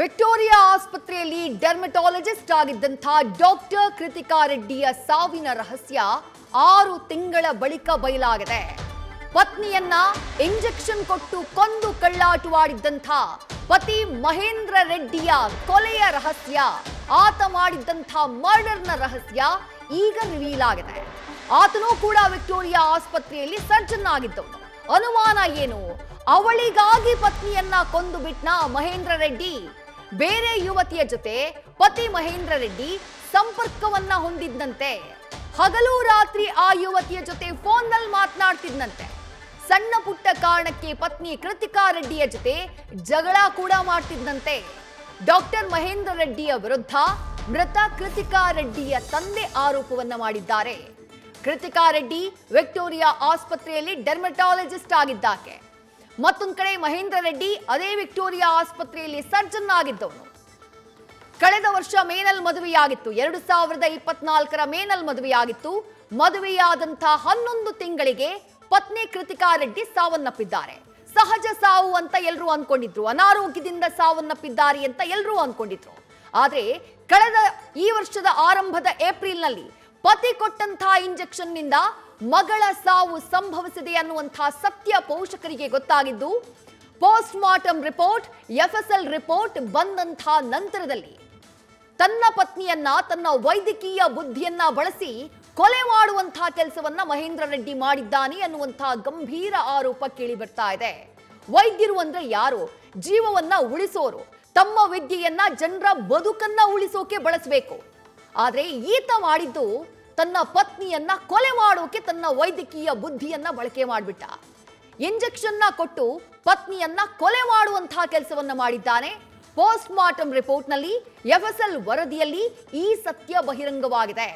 Victoria ಆಸ್ಪತ್ರೆಯಲ್ಲಿ dermatologist ಆಗಿದ್ದಂಥ doctor Krithika ರೆಡ್ಡಿಯ ಸಾವಿನ ರಹಸ್ಯ 6 ತಿಂಗಳ ಬಳಿಕ ಬಯಲಾಗಿದೆ. ಪತ್ನಿಯನ್ನ ಇಂಜೆಕ್ಷನ್ ಕೊಟ್ಟು ಕೊಂದು ಕಳ್ಳಾಟವಾಡಿದ್ದಂಥ ಪತಿ ಮಹೇಂದ್ರ ರೆಡ್ಡಿಯ ಕೊಲೆಯ ರಹಸ್ಯ, ಆತ ಮಾಡಿದ್ದಂಥ ಮರ್ಡರ್ನ ರಹಸ್ಯ ಈಗ ರಿವೀಲ್ ಆಗಿದೆ. ಆತನೂ ಕೂಡ ವಿಕ್ಟೋರಿಯಾ ಆಸ್ಪತ್ರೆಯಲ್ಲಿ ಸರ್ಜನ್ ಆಗಿದ್ದವನು. ಅನುಮಾನ ಏನು? ಅವಳಿಗಾಗಿ ಪತ್ನಿಯನ್ನ ಕೊಂದು ಬಿಟ್ನ ಮಹೇಂದ್ರ ರೆಡ್ಡಿ. ಬೇರೆ ಯುವತಿಯ ಜೊತೆ ಪತಿ ಮಹೇಂದ್ರ ರೆಡ್ಡಿ ಸಂಪರ್ಕವನ್ನ ಹೊಂದಿದ್ದಂತೆ. ಹಗಲು ರಾತ್ರಿ ಆ ಯುವತಿಯ ಜೊತೆ ಫೋನ್ನಲ್ಲಿ ಮಾತನಾಡ್ತಿದ್ದಂತೆ. ಸಣ್ಣ ಪುಟ್ಟ ಕಾರಣಕ್ಕೆ ಪತ್ನಿ ಕೃತಿಕಾ ರೆಡ್ಡಿಯ ಜೊತೆ ಜಗಳ ಕೂಡ ಮಾಡ್ತಿದ್ದಂತೆ. ಡಾಕ್ಟರ್ ಮಹೇಂದ್ರ ರೆಡ್ಡಿಯ ವಿರುದ್ಧ ಮೃತ ಕೃತಿಕಾ ರೆಡ್ಡಿಯ ತಂದೆ ಆರೋಪವನ್ನ ಮಾಡಿದ್ದಾರೆ. ಕೃತಿಕಾ ರೆಡ್ಡಿ ವಿಕ್ಟೋರಿಯಾ ಆಸ್ಪತ್ರೆಯಲ್ಲಿ ಡರ್ಮಟಾಲಜಿಸ್ಟ್ ಆಗಿದ್ದಾಕೆ. ಮತ್ತೊಂದು ಕಡೆ ಮಹೇಂದ್ರ ರೆಡ್ಡಿ ಅದೇ ವಿಕ್ಟೋರಿಯಾ ಆಸ್ಪತ್ರೆಯಲ್ಲಿ ಸರ್ಜನ್ ಆಗಿದ್ದವನು. ಕಳೆದ ವರ್ಷ ಮೇನಲ್ಲಿ ಮದುವೆಯಾಗಿತ್ತು. 2024ರ ಮೇನಲ್ಲಿ ಮದುವೆಯಾಗಿತ್ತು. ಮದುವೆಯಾದಂಥ 11 ತಿಂಗಳಿಗೆ ಪತ್ನಿ ಕೃತಿಕಾ ರೆಡ್ಡಿ ಸಾವನ್ನಪ್ಪಿದ್ದಾರೆ. ಸಹಜ ಸಾವು ಅಂತ ಎಲ್ಲರೂ ಅನ್ಕೊಂಡಿದ್ರು. ಅನಾರೋಗ್ಯದಿಂದ ಸಾವನ್ನಪ್ಪಿದ್ದಾರೆ ಅಂತ ಎಲ್ಲರೂ ಅನ್ಕೊಂಡಿದ್ರು. ಆದ್ರೆ ಕಳೆದ ಈ ವರ್ಷದ ಆರಂಭದ ಏಪ್ರಿಲ್ನಲ್ಲಿ ಪತಿ ಕೊಟ್ಟಂತ ಇಂಜೆಕ್ಷನ್ ನಿಂದ ಮಗಳ ಸಾವು ಸಂಭವಿಸಿದೆ ಅನ್ನುವಂಥ ಸತ್ಯ ಪೋಷಕರಿಗೆ ಗೊತ್ತಾಗಿದ್ದು, post mortem report, FSL report ಬಂದಂಥ ನಂತರದಲ್ಲಿ ತನ್ನ ಪತ್ನಿಯನ್ನ ತನ್ನ ವೈದ್ಯಕೀಯ ಬುದ್ಧಿಯನ್ನ ಬಳಸಿ ಕೊಲೆ ಮಾಡುವಂತಹ ಕೆಲಸವನ್ನ ಮಹೇಂದ್ರ ರೆಡ್ಡಿ ಮಾಡಿದ್ದಾನೆ ಅನ್ನುವಂಥ ಗಂಭೀರ ಆರೋಪ ಕೇಳಿ ಬರ್ತಾ ಇದೆ. ವೈದ್ಯರು ಅಂದ್ರೆ ಯಾರು? ಜೀವವನ್ನ ಉಳಿಸೋರು. ತಮ್ಮ ವಿದ್ಯೆಯನ್ನ ಜನರ ಬದುಕನ್ನ ಉಳಿಸೋಕೆ ಬಳಸಬೇಕು. ಆದ್ರೆ ಈತ ಮಾಡಿದ್ದು ತನ್ನ ಪತ್ನಿಯನ್ನ ಕೊಲೆ ಮಾಡೋಕೆ ತನ್ನ ವೈದ್ಯಕೀಯ ಬುದ್ಧಿಯನ್ನ ಬಳಕೆ ಮಾಡಿಬಿಟ್ಟ. ಇಂಜೆಕ್ಷನ್ನ ಕೊಟ್ಟು ಪತ್ನಿಯನ್ನ ಕೊಲೆ ಮಾಡುವಂತಹ ಕೆಲಸವನ್ನ ಮಾಡಿದ್ದಾನೆ. ಪೋಸ್ಟ್ ಮಾರ್ಟಮ್ ರಿಪೋರ್ಟ್ನಲ್ಲಿ, FSL ವರದಿಯಲ್ಲಿ ಈ ಸತ್ಯ ಬಹಿರಂಗವಾಗಿದೆ.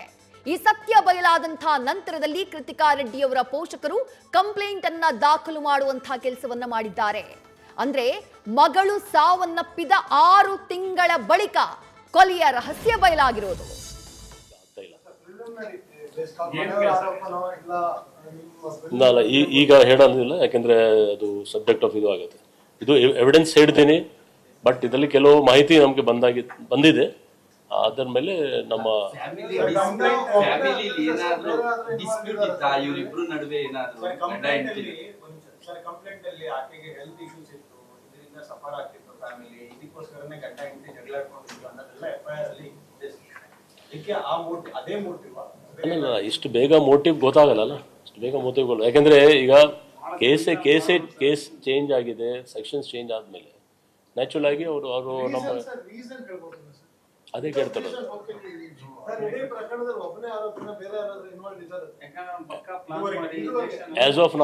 ಈ ಸತ್ಯ ಬಯಲಾದಂತಹ ನಂತರದಲ್ಲಿ ಕೃತಿಕಾ ರೆಡ್ಡಿಯವರ ಪೋಷಕರು ಕಂಪ್ಲೇಂಟ್ ಅನ್ನ ದಾಖಲು ಮಾಡುವಂತಹ ಕೆಲಸವನ್ನ ಮಾಡಿದ್ದಾರೆ. ಅಂದ್ರೆ ಮಗಳು ಸಾವನ್ನಪ್ಪಿದ 6 ತಿಂಗಳ ಬಳಿಕ ಕೊಲೆಯ ರಹಸ್ಯ ಬಯಲಾಗಿರೋದು. ಈಗ ಹೇಳೋದಿಲ್ಲ, ಯಾಕಂದ್ರೆ ಅದು ಸಬ್ಜೆಕ್ಟ್ ಆಫ್ ಇದು ಆಗುತ್ತೆ. ಇದು ಎವಿಡೆನ್ಸ್ ಹೇಳ್ತೀನಿ, ಬಟ್ ಇದರಲ್ಲಿ ಕೆಲವು ಮಾಹಿತಿ ನಮ್ಗೆ ಬಂದಿದೆ. ಅದರ ಮೇಲೆ ನಮ್ಮ ಅಲ್ಲ, ಇಷ್ಟು ಬೇಗ ಮೋಟಿವ್ ಗೊತ್ತಾಗಲ್ಲ. ಇಷ್ಟು ಬೇಗ ಮೋಟಿವ್ ಯಾಕಂದ್ರೆ ಈಗ ಕೇಸ್ ಚೇಂಜ್ ಆಗಿದೆ, ಸೆಕ್ಷನ್ಸ್ ಚೇಂಜ್ ಆದ್ಮೇಲೆ ನ್ಯಾಚುರಲ್ ಆಗಿ ಅವರು ನಮ್ಮ ಅದೇ ಕೇಳ್ತಾರೆ. ಆಸ್ ಆಫ್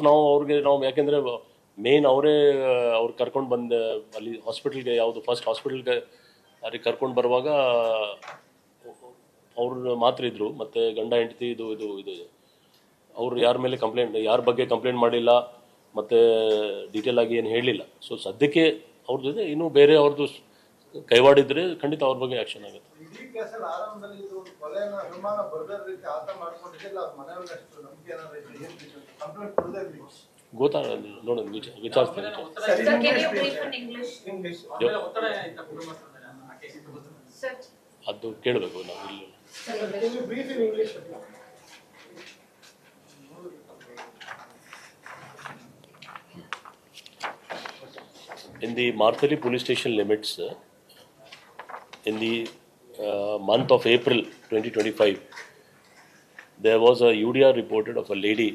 ನಾವು ಅವ್ರಿಗೆ ನಾವು, ಯಾಕೆಂದ್ರೆ ಮೇನ್ ಅವ್ರು ಕರ್ಕೊಂಡು ಬಂದ ಅಲ್ಲಿ ಹಾಸ್ಪಿಟಲ್ಗೆ, ಯಾವುದು ಫಸ್ಟ್ ಹಾಸ್ಪಿಟಲ್ಗೆ ಅವ್ರಿಗೆ ಕರ್ಕೊಂಡು ಬರುವಾಗ ಅವ್ರು ಮಾತ್ರ ಇದ್ರು. ಮತ್ತೆ ಗಂಡ ಹೆಂಡತಿ ಇದು ಅವ್ರು ಯಾರ ಮೇಲೆ ಯಾರ ಬಗ್ಗೆ ಕಂಪ್ಲೇಂಟ್ ಮಾಡಿಲ್ಲ, ಮತ್ತೆ ಡೀಟೇಲ್ ಆಗಿ ಏನು ಹೇಳಿಲ್ಲ. ಸೊ ಸದ್ಯಕ್ಕೆ ಅವ್ರ ಜೊತೆ ಇನ್ನೂ ಬೇರೆ ಅವ್ರದ್ದು ಕೈವಾಡಿದ್ರೆ ಖಂಡಿತ ಅವ್ರ ಬಗ್ಗೆ ಆಕ್ಷನ್ ಆಗುತ್ತೆ. ಗೊತ್ತಾಗಲ್ಲ, ನೋಡೋಣ, ವಿಚಾರಿಸ್ತೀನಿ. ಅದು ಕೇಳಬೇಕು ನಾವು ಇಲ್ಲಿ. In the Marthali police station limits, in the month of April 2025, there was a UDR reported of a lady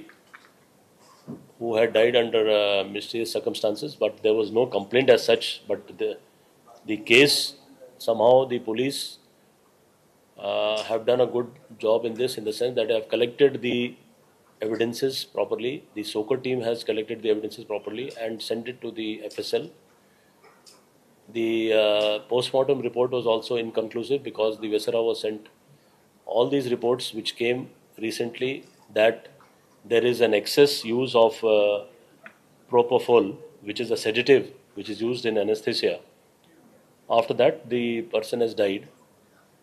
who had died under mysterious circumstances, but there was no complaint as such. But the case, somehow the police have done a good job in this, in the sense that they have collected the evidences properly. The SOCO team has collected the evidences properly and sent it to the FSL. The post-mortem report was also inconclusive because the viscera was sent. All these reports which came recently, that there is an excess use of propofol, which is a sedative which is used in anesthesia. After that, the person has died.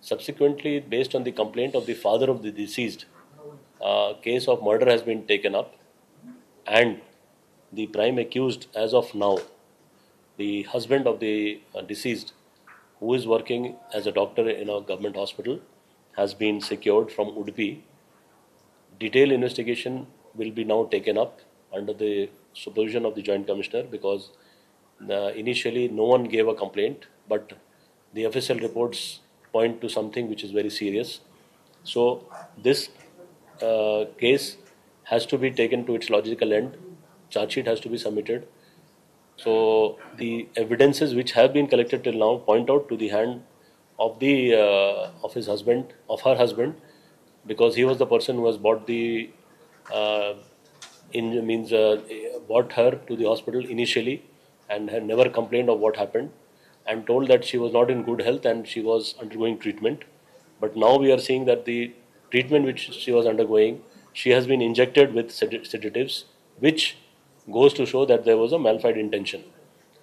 Subsequently, based on the complaint of the father of the deceased, case of murder has been taken up, and the prime accused as of now the husband of the deceased, who is working as a doctor in a government hospital, has been secured from Udupi. Detailed investigation will be now taken up under the supervision of the Joint Commissioner, because initially no one gave a complaint, but the official reports point to something which is very serious. So this case has to be taken to its logical end. Charge sheet has to be submitted. So the evidences which have been collected till now point out to the hand of the of his husband, of her husband, because he was the person who has brought the brought her to the hospital initially, and had never complained of what happened, and told that she was not in good health and she was undergoing treatment. But now we are seeing that the treatment which she was undergoing, she has been injected with sedatives, which goes to show that there was a malafide intention.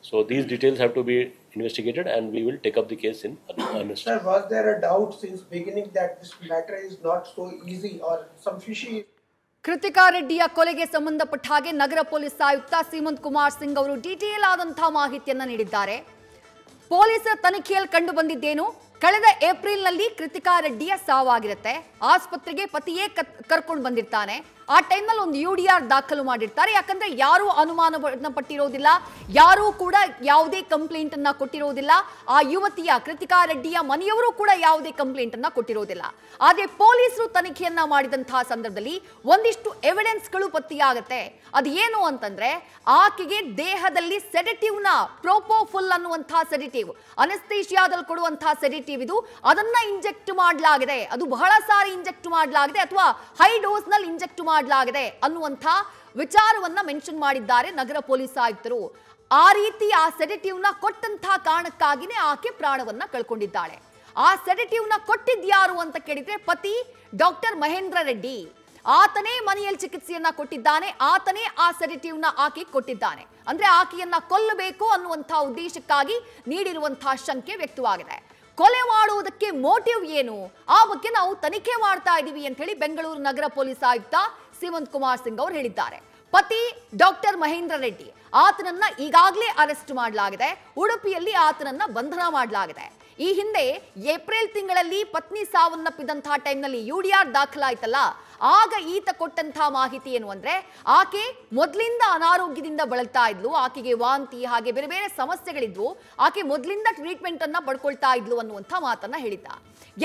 So these details have to be investigated, and we will take up the case in earnest. Sir, was there a doubt since beginning that this matter is not so easy or some fishy? Krithika ರೆಡ್ಡಿಯ ಕೊಲೆಗೆ ಸಂಬಂಧಪಟ್ಟ ಹಾಗೆ ನಗರ police ಆಯುಕ್ತ ಸೀಮಂತ್ ಕುಮಾರ್ ಸಿಂಗ್ ಅವರು detail ಆದಂತಹ ಮಾಹಿತಿಯನ್ನ ನೀಡಿದ್ದಾರೆ. ಪೊಲೀಸರ ತನಿಖೆಯಲ್ಲಿ ಕಂಡು ಬಂದಿದ್ದೇನು, ಕಳೆದ ಏಪ್ರಿಲ್ನಲ್ಲಿ ಕೃತಿಕಾ ರೆಡ್ಡಿಯ ಸಾವಾಗಿರುತ್ತೆ. ಆಸ್ಪತ್ರೆಗೆ ಪತಿಯೇ ಕರ್ಕೊಂಡು ಬಂದಿರ್ತಾನೆ. ಆ ಟೈಮ್ನಲ್ಲಿ ಒಂದು UDR ದಾಖಲು ಮಾಡಿರ್ತಾರೆ. ಯಾಕಂದ್ರೆ ಯಾರೂ ಅನುಮಾನ ಪಟ್ಟಿರೋದಿಲ್ಲ, ಯಾರೂ ಕೂಡ ಯಾವುದೇ ಕಂಪ್ಲೇಂಟ್ ಅನ್ನ ಕೊಟ್ಟಿರೋದಿಲ್ಲ. ಆ ಯುವತಿಯ ಕೃತಿಕಾ ರೆಡ್ಡಿಯ ಮನೆಯವರು ಕೂಡ ಯಾವುದೇ ಕಂಪ್ಲೇಂಟ್ ಅನ್ನ ಕೊಟ್ಟಿರೋದಿಲ್ಲ. ಆದ್ರೆ ಪೊಲೀಸರು ತನಿಖೆಯನ್ನ ಮಾಡಿದಂತಹ ಸಂದರ್ಭದಲ್ಲಿ ಒಂದಿಷ್ಟು ಎವಿಡೆನ್ಸ್ಗಳು ಪತ್ತೆಯಾಗುತ್ತೆ. ಅದು ಏನು ಅಂತಂದ್ರೆ, ಆಕೆಗೆ ದೇಹದಲ್ಲಿ ಸೆಡೆಟಿವ್ ನ ಪ್ರೋಪೋಫುಲ್ ಅನ್ನುವಂತಹ ಸೆಡೆಟಿವ್, ಅನೆಸ್ಥೇಷಿಯಾದಲ್ಲಿ ಕೊಡುವಂತಹ ಸೆಡೆಟಿವ್ ಇದು, ಅದನ್ನ ಇಂಜೆಕ್ಟ್ ಮಾಡಲಾಗಿದೆ. ಅದು ಬಹಳ ಸಾರಿ ಇಂಜೆಕ್ಟ್ ಮಾಡಲಾಗಿದೆ ಅಥವಾ ಹೈ ಡೋಸ್ ನಲ್ಲಿ ಇಂಜೆಕ್ಟ್ ಮಾಡಲಾಗಿದೆ ಅನ್ನುವಂಥ ವಿಚಾರವನ್ನ ಮೆನ್ಷನ್ ಮಾಡಿದ್ದಾರೆ ನಗರ ಪೊಲೀಸ್ ಆಯುಕ್ತರು. ಆ ರೀತಿ ಆ ಸೆಡೆಟಿವ್ ನ ಕೊಟ್ಟಂತಹ ಕಾರಣಕ್ಕಾಗಿನೇ ಆಕೆ ಪ್ರಾಣವನ್ನ ಕಳ್ಕೊಂಡಿದ್ದಾಳೆ. ಆ ಸೆಡೆಟಿವ್ ನ ಕೊಟ್ಟಿದ್ಯಾರು ಅಂತ ಕೇಳಿದ್ರೆ ಪತಿ ಡಾಕ್ಟರ್ ಮಹೇಂದ್ರ ರೆಡ್ಡಿ. ಆತನೇ ಮನೆಯಲ್ಲಿ ಚಿಕಿತ್ಸೆಯನ್ನ ಕೊಟ್ಟಿದ್ದಾನೆ, ಆತನೇ ಆ ಸೆಡೆಟಿವ್ ನ ಆಕೆ ಕೊಟ್ಟಿದ್ದಾನೆ. ಅಂದ್ರೆ ಆಕೆಯನ್ನ ಕೊಲ್ಲಬೇಕು ಅನ್ನುವಂತಹ ಉದ್ದೇಶಕ್ಕಾಗಿ ನೀಡಿರುವಂತಹ ಶಂಕೆ ವ್ಯಕ್ತವಾಗಿದೆ. ಕೊಲೆ ಮಾಡುವುದಕ್ಕೆ ಮೋಟಿವ್ ಏನು, ಆ ಬಗ್ಗೆ ನಾವು ತನಿಖೆ ಮಾಡ್ತಾ ಇದೀವಿ ಅಂತ ಹೇಳಿ ಬೆಂಗಳೂರು ನಗರ ಪೊಲೀಸ್ ಆಯುಕ್ತ ಸೀಮಂತ್ ಕುಮಾರ್ ಸಿಂಗ್ ಅವರು ಹೇಳಿದ್ದಾರೆ. ಪತಿ ಡಾಕ್ಟರ್ ಮಹೇಂದ್ರ ರೆಡ್ಡಿ, ಆತನನ್ನ ಈಗಾಗಲೇ ಅರೆಸ್ಟ್ ಮಾಡಲಾಗಿದೆ. ಉಡುಪಿಯಲ್ಲಿ ಆತನನ್ನ ಬಂಧನ ಮಾಡಲಾಗಿದೆ. ಈ ಹಿಂದೆ ಏಪ್ರಿಲ್ ತಿಂಗಳಲ್ಲಿ ಪತ್ನಿ ಸಾವನ್ನಪ್ಪಿದಂತಹ ಟೈಮ್ನಲ್ಲಿ UDR ದಾಖಲಾಯ್ತಲ್ಲ, ಆಗ ಈತ ಕೊಟ್ಟಂತಹ ಮಾಹಿತಿ ಏನು ಅಂದ್ರೆ, ಆಕೆ ಮೊದಲಿಂದ ಅನಾರೋಗ್ಯದಿಂದ ಬಳಲ್ತಾ ಇದ್ಲು, ಆಕೆಗೆ ವಾಂತಿ ಹಾಗೆ ಬೇರೆ ಬೇರೆ ಸಮಸ್ಯೆಗಳಿದ್ವು, ಆಕೆ ಮೊದಲಿಂದ ಟ್ರೀಟ್ಮೆಂಟ್ ಅನ್ನ ಪಡ್ಕೊಳ್ತಾ ಇದ್ಲು ಅನ್ನುವಂಥ ಮಾತನ್ನ ಹೇಳಿದ್ದ.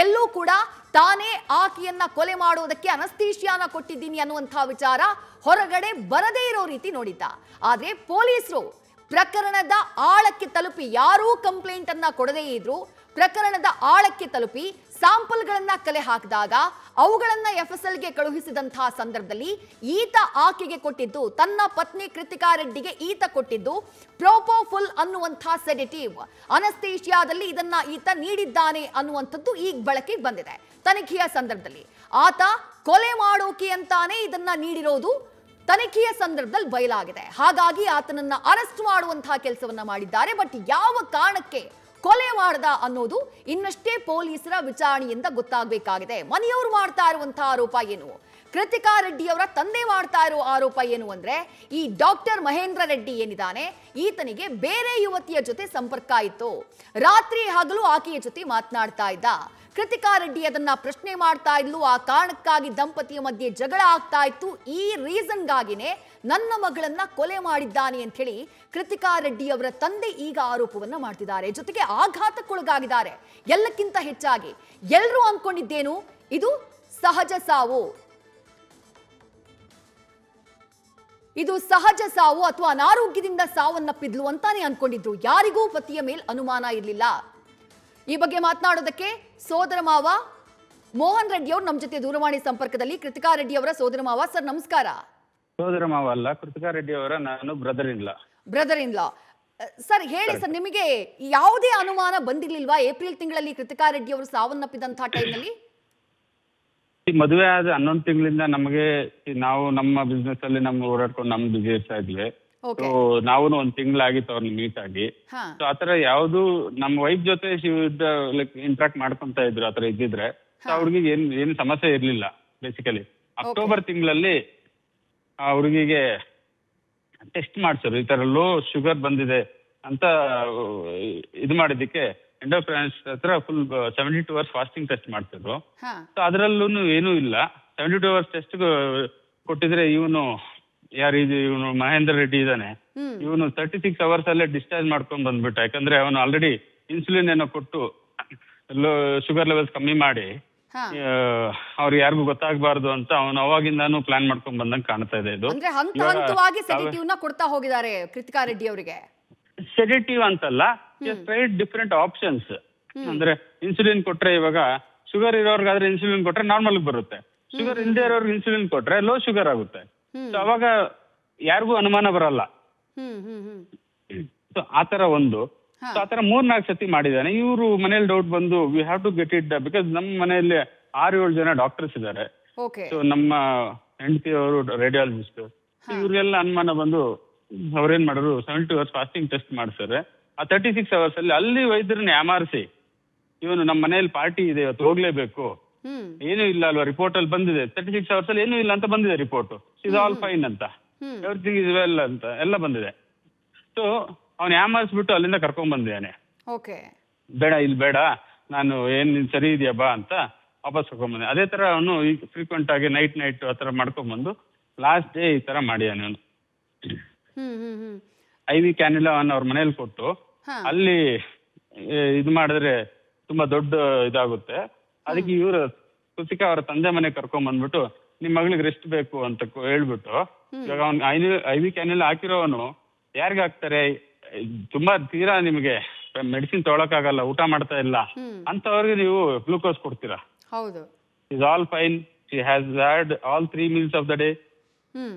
ಎಲ್ಲೂ ಕೂಡ ತಾನೇ ಆಕೆಯನ್ನ ಕೊಲೆ ಮಾಡೋದಕ್ಕೆ ಅನಸ್ಥೀಷಿಯಾನ ಕೊಟ್ಟಿದ್ದೀನಿ ಅನ್ನುವಂಥ ವಿಚಾರ ಹೊರಗಡೆ ಬರದೇ ಇರೋ ರೀತಿ ನೋಡಿದ್ದ. ಆದ್ರೆ ಪೊಲೀಸರು ಪ್ರಕರಣದ ಆಳಕ್ಕೆ ತಲುಪಿ, ಯಾರೂ ಕಂಪ್ಲೇಂಟ್ ಅನ್ನ ಕೊಡದೇ ಇದ್ರು, ಪ್ರಕರಣದ ಆಳಕ್ಕೆ ತಲುಪಿ ಸ್ಯಾಂಪಲ್ಗಳನ್ನ ಕಲೆ ಹಾಕಿದಾಗ ಅವುಗಳನ್ನ FSLಗೆ ಕಳುಹಿಸಿದಂತಹ ಸಂದರ್ಭದಲ್ಲಿ ಈತ ಆಕೆಗೆ ಕೊಟ್ಟಿದ್ದು, ತನ್ನ ಪತ್ನಿ ಕೃತಿಕಾ ರೆಡ್ಡಿಗೆ ಈತ ಕೊಟ್ಟಿದ್ದು ಪ್ರೋಪೋಫುಲ್ ಅನ್ನುವಂತಹ ಸೆಡೆಟಿವ್, ಅನಸ್ಥೇಷಿಯಾದಲ್ಲಿ ಇದನ್ನ ಈತ ನೀಡಿದ್ದಾನೆ ಅನ್ನುವಂಥದ್ದು ಈಗ ಬಳಕೆಗೆ ಬಂದಿದೆ. ತನಿಖೆಯ ಸಂದರ್ಭದಲ್ಲಿ ಆತ ಕೊಲೆ ಮಾಡೋಕೆ ಅಂತಾನೆ ಇದನ್ನ ನೀಡಿರೋದು ತನಿಖೆಯ ಸಂದರ್ಭದಲ್ಲಿ ಬಯಲಾಗಿದೆ. ಹಾಗಾಗಿ ಆತನನ್ನ ಅರೆಸ್ಟ್ ಮಾಡುವಂತಹ ಕೆಲಸವನ್ನ ಮಾಡಿದ್ದಾರೆ. ಬಟ್ ಯಾವ ಕಾರಣಕ್ಕೆ ಕೊಲೆ ಮಾಡದ ಅನ್ನೋದು ಇನ್ನಷ್ಟೇ ಪೊಲೀಸರ ವಿಚಾರಣೆಯಿಂದ ಗೊತ್ತಾಗಬೇಕಾಗಿದೆ. ಮನೆಯವರು ಮಾಡ್ತಾ ಇರುವಂತಹ ಆರೋಪ ಏನು, ಕೃತಿಕಾ ರೆಡ್ಡಿ ಅವರ ತಂದೆ ಮಾಡ್ತಾ ಇರೋ ಆರೋಪ ಏನು ಅಂದ್ರೆ, ಈ ಡಾಕ್ಟರ್ ಮಹೇಂದ್ರ ರೆಡ್ಡಿ ಏನಿದ್ದಾನೆ, ಈತನಿಗೆ ಬೇರೆ ಯುವತಿಯ ಜೊತೆ ಸಂಪರ್ಕ ಇತ್ತು. ರಾತ್ರಿ ಹಗಲು ಆಕೆಯ ಜೊತೆ ಮಾತನಾಡ್ತಾ ಇದ್ದ. ಕೃತಿಕಾ ರೆಡ್ಡಿ ಅದನ್ನ ಪ್ರಶ್ನೆ ಮಾಡ್ತಾ ಇದ್ಲು. ಆ ಕಾರಣಕ್ಕಾಗಿ ದಂಪತಿಯ ಮಧ್ಯೆ ಜಗಳ ಆಗ್ತಾ ಇತ್ತು. ಈ ರೀಸನ್ಗಾಗಿನೇ ನನ್ನ ಮಗಳನ್ನ ಕೊಲೆ ಮಾಡಿದ್ದಾನೆ ಅಂತ ಹೇಳಿ ಕೃತಿಕಾ ರೆಡ್ಡಿ ಅವರ ತಂದೆ ಈಗ ಆರೋಪವನ್ನ ಮಾಡ್ತಿದ್ದಾರೆ. ಜೊತೆಗೆ ಆಘಾತಕ್ಕೊಳಗಾಗಿದ್ದಾರೆ. ಎಲ್ಲಕ್ಕಿಂತ ಹೆಚ್ಚಾಗಿ ಎಲ್ಲರೂ ಅಂದ್ಕೊಂಡಿದ್ದೇನು, ಇದು ಸಹಜ ಸಾವು, ಇದು ಸಹಜ ಸಾವು ಅಥವಾ ಅನಾರೋಗ್ಯದಿಂದ ಸಾವನ್ನಪ್ಪಿದ್ಲು ಅಂತಾನೆ ಅನ್ಕೊಂಡಿದ್ರು. ಯಾರಿಗೂ ಪತಿಯ ಮೇಲೆ ಅನುಮಾನ ಇರಲಿಲ್ಲ. ಈ ಬಗ್ಗೆ ಮಾತನಾಡೋದಕ್ಕೆ ಸೋದರ ಮಾವ ಮೋಹನ್ ರೆಡ್ಡಿ ಅವರು ನಮ್ಮ ಜೊತೆ ದೂರವಾಣಿ ಸಂಪರ್ಕದಲ್ಲಿ. ಕೃತಿಕಾ ರೆಡ್ಡಿ ಅವರ ಸೋದರ ಮಾವ ಸರ್, ನಮಸ್ಕಾರ. ಸೋದರ ಮಾವ ಅಲ್ಲ, ಕೃತಿಕಾ ರೆಡ್ಡಿ ಅವರ ನಾನು ಬ್ರದರ್ ಇನ್ ಲಾ. ಸರ್ ಹೇಳಿ ಸರ್, ನಿಮಗೆ ಯಾವುದೇ ಅನುಮಾನ ಬಂದಿರ್ಲಿಲ್ವಾ ಏಪ್ರಿಲ್ ತಿಂಗಳಲ್ಲಿ ಕೃತಿಕಾ ರೆಡ್ಡಿ ಅವರು ಸಾವನ್ನಪ್ಪಿದಂತಹ ಟೈಮ್ನಲ್ಲಿ? ಈ ಮದುವೆ ಆದ 11 ತಿಂಗಳಿಂದ ನಮಗೆ, ನಾವು ನಮ್ಮ ಬಿಸ್ನೆಸ್ ಅಲ್ಲಿ ನಮ್ಮ ಓಡಾಡ್ಕೊಂಡು ನಮ್ ಬಿಸಿ ಇರ್ತಾ ಇದ್ವಿ. ನಾವು 1 ತಿಂಗಳಾಗಿತ್ತು ಅವ್ರನ್ನ ಮೀಟ್ ಆಗಿ. ಸೊ ಆತರ ಯಾವ್ದು ನಮ್ಮ ವೈಫ್ ಜೊತೆ ಲೈಕ್ ಇಂಟ್ರಾಕ್ಟ್ ಮಾಡ್ಕೊಂತ ಇದ್ರು. ಆತರ ಇದ್ದಿದ್ರೆ ಆ ಹುಡುಗಿಗೆ ಏನ್ ಸಮಸ್ಯೆ ಇರ್ಲಿಲ್ಲ. ಬೇಸಿಕಲಿ ಅಕ್ಟೋಬರ್ ತಿಂಗಳಲ್ಲಿ ಆ ಹುಡುಗಿಗೆ ಟೆಸ್ಟ್ ಮಾಡ್ಸರು, ಈ ತರ ಲೋ ಶುಗರ್ ಬಂದಿದೆ ಅಂತ ಇದು ಮಾಡಿದ್ದಕ್ಕೆ ಎಂಡೋಕ್ರೈನಿಸ್ಟ್ ಹತ್ರ ಫುಲ್ 72 hours ಫಾಸ್ಟಿಂಗ್ ಟೆಸ್ಟ್ ಮಾಡ್ತಿದ್ರು. ಸೊ ಅದರಲ್ಲೂ ಏನೂ ಇಲ್ಲ. 72 hours ಟೆಸ್ಟ್ ಕೊಟ್ಟಿದ್ರೆ ಇವನು ಇವನು ಮಹೇಂದ್ರ ರೆಡ್ಡಿ ಇದ್ದಾನೆ, ಇವನು 36 hours ಅಲ್ಲೇ ಡಿಸ್ಚಾರ್ಜ್ ಮಾಡ್ಕೊಂಡ್ ಬಂದ್ಬಿಟ್ಟ. ಯಾಕಂದ್ರೆ ಅವನು ಆಲ್ರೆಡಿ ಇನ್ಸುಲಿನ್ ಏನೋ ಕೊಟ್ಟು ಶುಗರ್ ಲೆವೆಲ್ಸ್ ಕಮ್ಮಿ ಮಾಡಿ ಅವ್ರಿಗೆ ಯಾರಿಗೂ ಗೊತ್ತಾಗಬಾರ್ದು ಅಂತ ಅವನು ಅವಾಗಿಂದಾನು ಪ್ಲಾನ್ ಮಾಡ್ಕೊಂಡ್ ಬಂದಂಗೆ ಕಾಣ್ತಾ ಇದೆ. ಇದು ಹಂತವಾಗಿ ಸೆಡೆಟಿವ್ ನ ಕೊಡ್ತಾ ಹೋಗಿದ್ದಾರೆ ಕೃತಿಕಾ ರೆಡ್ಡಿ ಅವರಿಗೆ. ಸೆಡೆಟಿವ್ ಅಂತಲ್ಲ, ಟ್ರೈಡ್ ಡಿಫರೆಂಟ್ ಆಪ್ಷನ್ಸ್. ಅಂದ್ರೆ ಇನ್ಸುಲಿನ್ ಕೊಟ್ರೆ ಇವಾಗ ಶುಗರ್ ಇರೋರ್ಗಾದ್ರೆ ಇನ್ಸುಲಿನ್ ಕೊಟ್ರೆ ನಾರ್ಮಲ್ ಬರುತ್ತೆ, ಶುಗರ್ ಇಲ್ಲದೆ ಇರೋರ್ಗೆ ಇನ್ಸುಲಿನ್ ಕೊಟ್ರೆ ಲೋ ಶುಗರ್ ಆಗುತ್ತೆ. ಸೊ ಅವಾಗ ಯಾರಿಗೂ ಅನುಮಾನ ಬರಲ್ಲ. ಸೊ ಆತರ ಒಂದು. ಸೊ ಆತರ 3-4 ಸತಿ ಮಾಡಿದ್ದಾನೆ. ಇವರು ಮನೇಲಿ ಡೌಟ್ ಬಂದು we have to get it because ನಮ್ಮ ಮನೆಯಲ್ಲಿ 6-7 ಜನ ಡಾಕ್ಟರ್ಸ್ ಇದ್ದಾರೆ. ಸೊ ನಮ್ಮ ಹೆಂಡತಿ ಅವರು ರೇಡಿಯಾಲಜಿಸ್ಟ್. ಇವ್ರಿಗೆಲ್ಲ ಅನುಮಾನ ಬಂದು ಅವ್ರೇನ್ ಮಾಡೋರು 72 hours ಫಾಸ್ಟಿಂಗ್ ಟೆಸ್ಟ್ ಮಾಡ್ತಾರೆ. ಆ 36 hours ಅಲ್ಲಿ ಅಲ್ಲಿ ವೈದ್ಯರನ್ನ ಯಾಮಾರಿಸಿ ಇವನು ನಮ್ಮ ಮನೆಯಲ್ಲಿ ಪಾರ್ಟಿ ಇದೆ ಇವತ್ತು ಹೋಗ್ಲೇಬೇಕು, ಏನೂ ಇಲ್ಲ ಅಲ್ವಾ, ರಿಪೋರ್ಟ್ ಅಲ್ಲಿ ಬಂದಿದೆ 36 hours ಅಲ್ಲಿ ಏನೂ ಇಲ್ಲ ಅಂತ ಬಂದಿದೆ ರಿಪೋರ್ಟ್, ಇಸ್ ಆಲ್ ಫೈನ್ ಅಂತ, ಎವ್ರಿಥಿಂಗ್ ಇಸ್ ವೆಲ್ ಅಂತ ಎಲ್ಲ ಬಂದಿದೆ. ಸೊ ಅವ್ನು ಯಾಮಾರಿಸ್ಬಿಟ್ಟು ಅಲ್ಲಿಂದ ಕರ್ಕೊಂಡ್ ಬಂದಿದ್ದಾನೆ. ಬೇಡ ಇಲ್ಲಿ ಬೇಡ, ನಾನು ಏನ್ ಸರಿ ಇದೆಯಾ ಬಾ ಅಂತ ವಾಪಸ್ ಕರ್ಕೊಂಡ್ಬಂದೆ. ಅದೇ ತರ ಅವನು ಈಗ ಫ್ರೀಕ್ವೆಂಟ್ ಆಗಿ ನೈಟ್ ಆತರ ಮಾಡ್ಕೊಂಡ್ಬಂದು ಲಾಸ್ಟ್ ಡೇ ಈ ತರ ಮಾಡಿದಾನೆ ಅವನು. IV ಕ್ಯಾನ್ಯುಲಾ ಅವ್ರ ಮನೇಲಿ ಕೊಟ್ಟು ಅಲ್ಲಿ ಇದು ಮಾಡಿದ್ರೆ ತುಂಬಾ ದೊಡ್ಡ ಇದಾಗುತ್ತೆ. ಅದಕ್ಕೆ ಇವ್ರು ಕೃತಿಕಾ ಅವರ ತಂದೆ ಮನೆ ಕರ್ಕೊಂಡ್ ಬಂದ್ಬಿಟ್ಟು ನಿಮ್ ಮಗಳಿಗೆ ರೆಸ್ಟ್ ಬೇಕು ಅಂತ ಹೇಳ್ಬಿಟ್ಟು, ಇವಾಗ ಅವ್ನು IV ಕ್ಯಾನ್ಯುಲಾ ಹಾಕಿರೋವನು ಯಾರಿಗ ಹಾಕ್ತಾರೆ, ತುಂಬಾ ತೀರಾ ನಿಮ್ಗೆ ಮೆಡಿಸಿನ್ ತೊಗೊಳಕ್ಕಾಗಲ್ಲ, ಊಟ ಮಾಡ್ತಾ ಇಲ್ಲ ಅಂತವ್ರಿಗೆ ನೀವು ಗ್ಲೂಕೋಸ್ ಕೊಡ್ತೀರಾ. Is all fine, she has had all 3 meals of the day.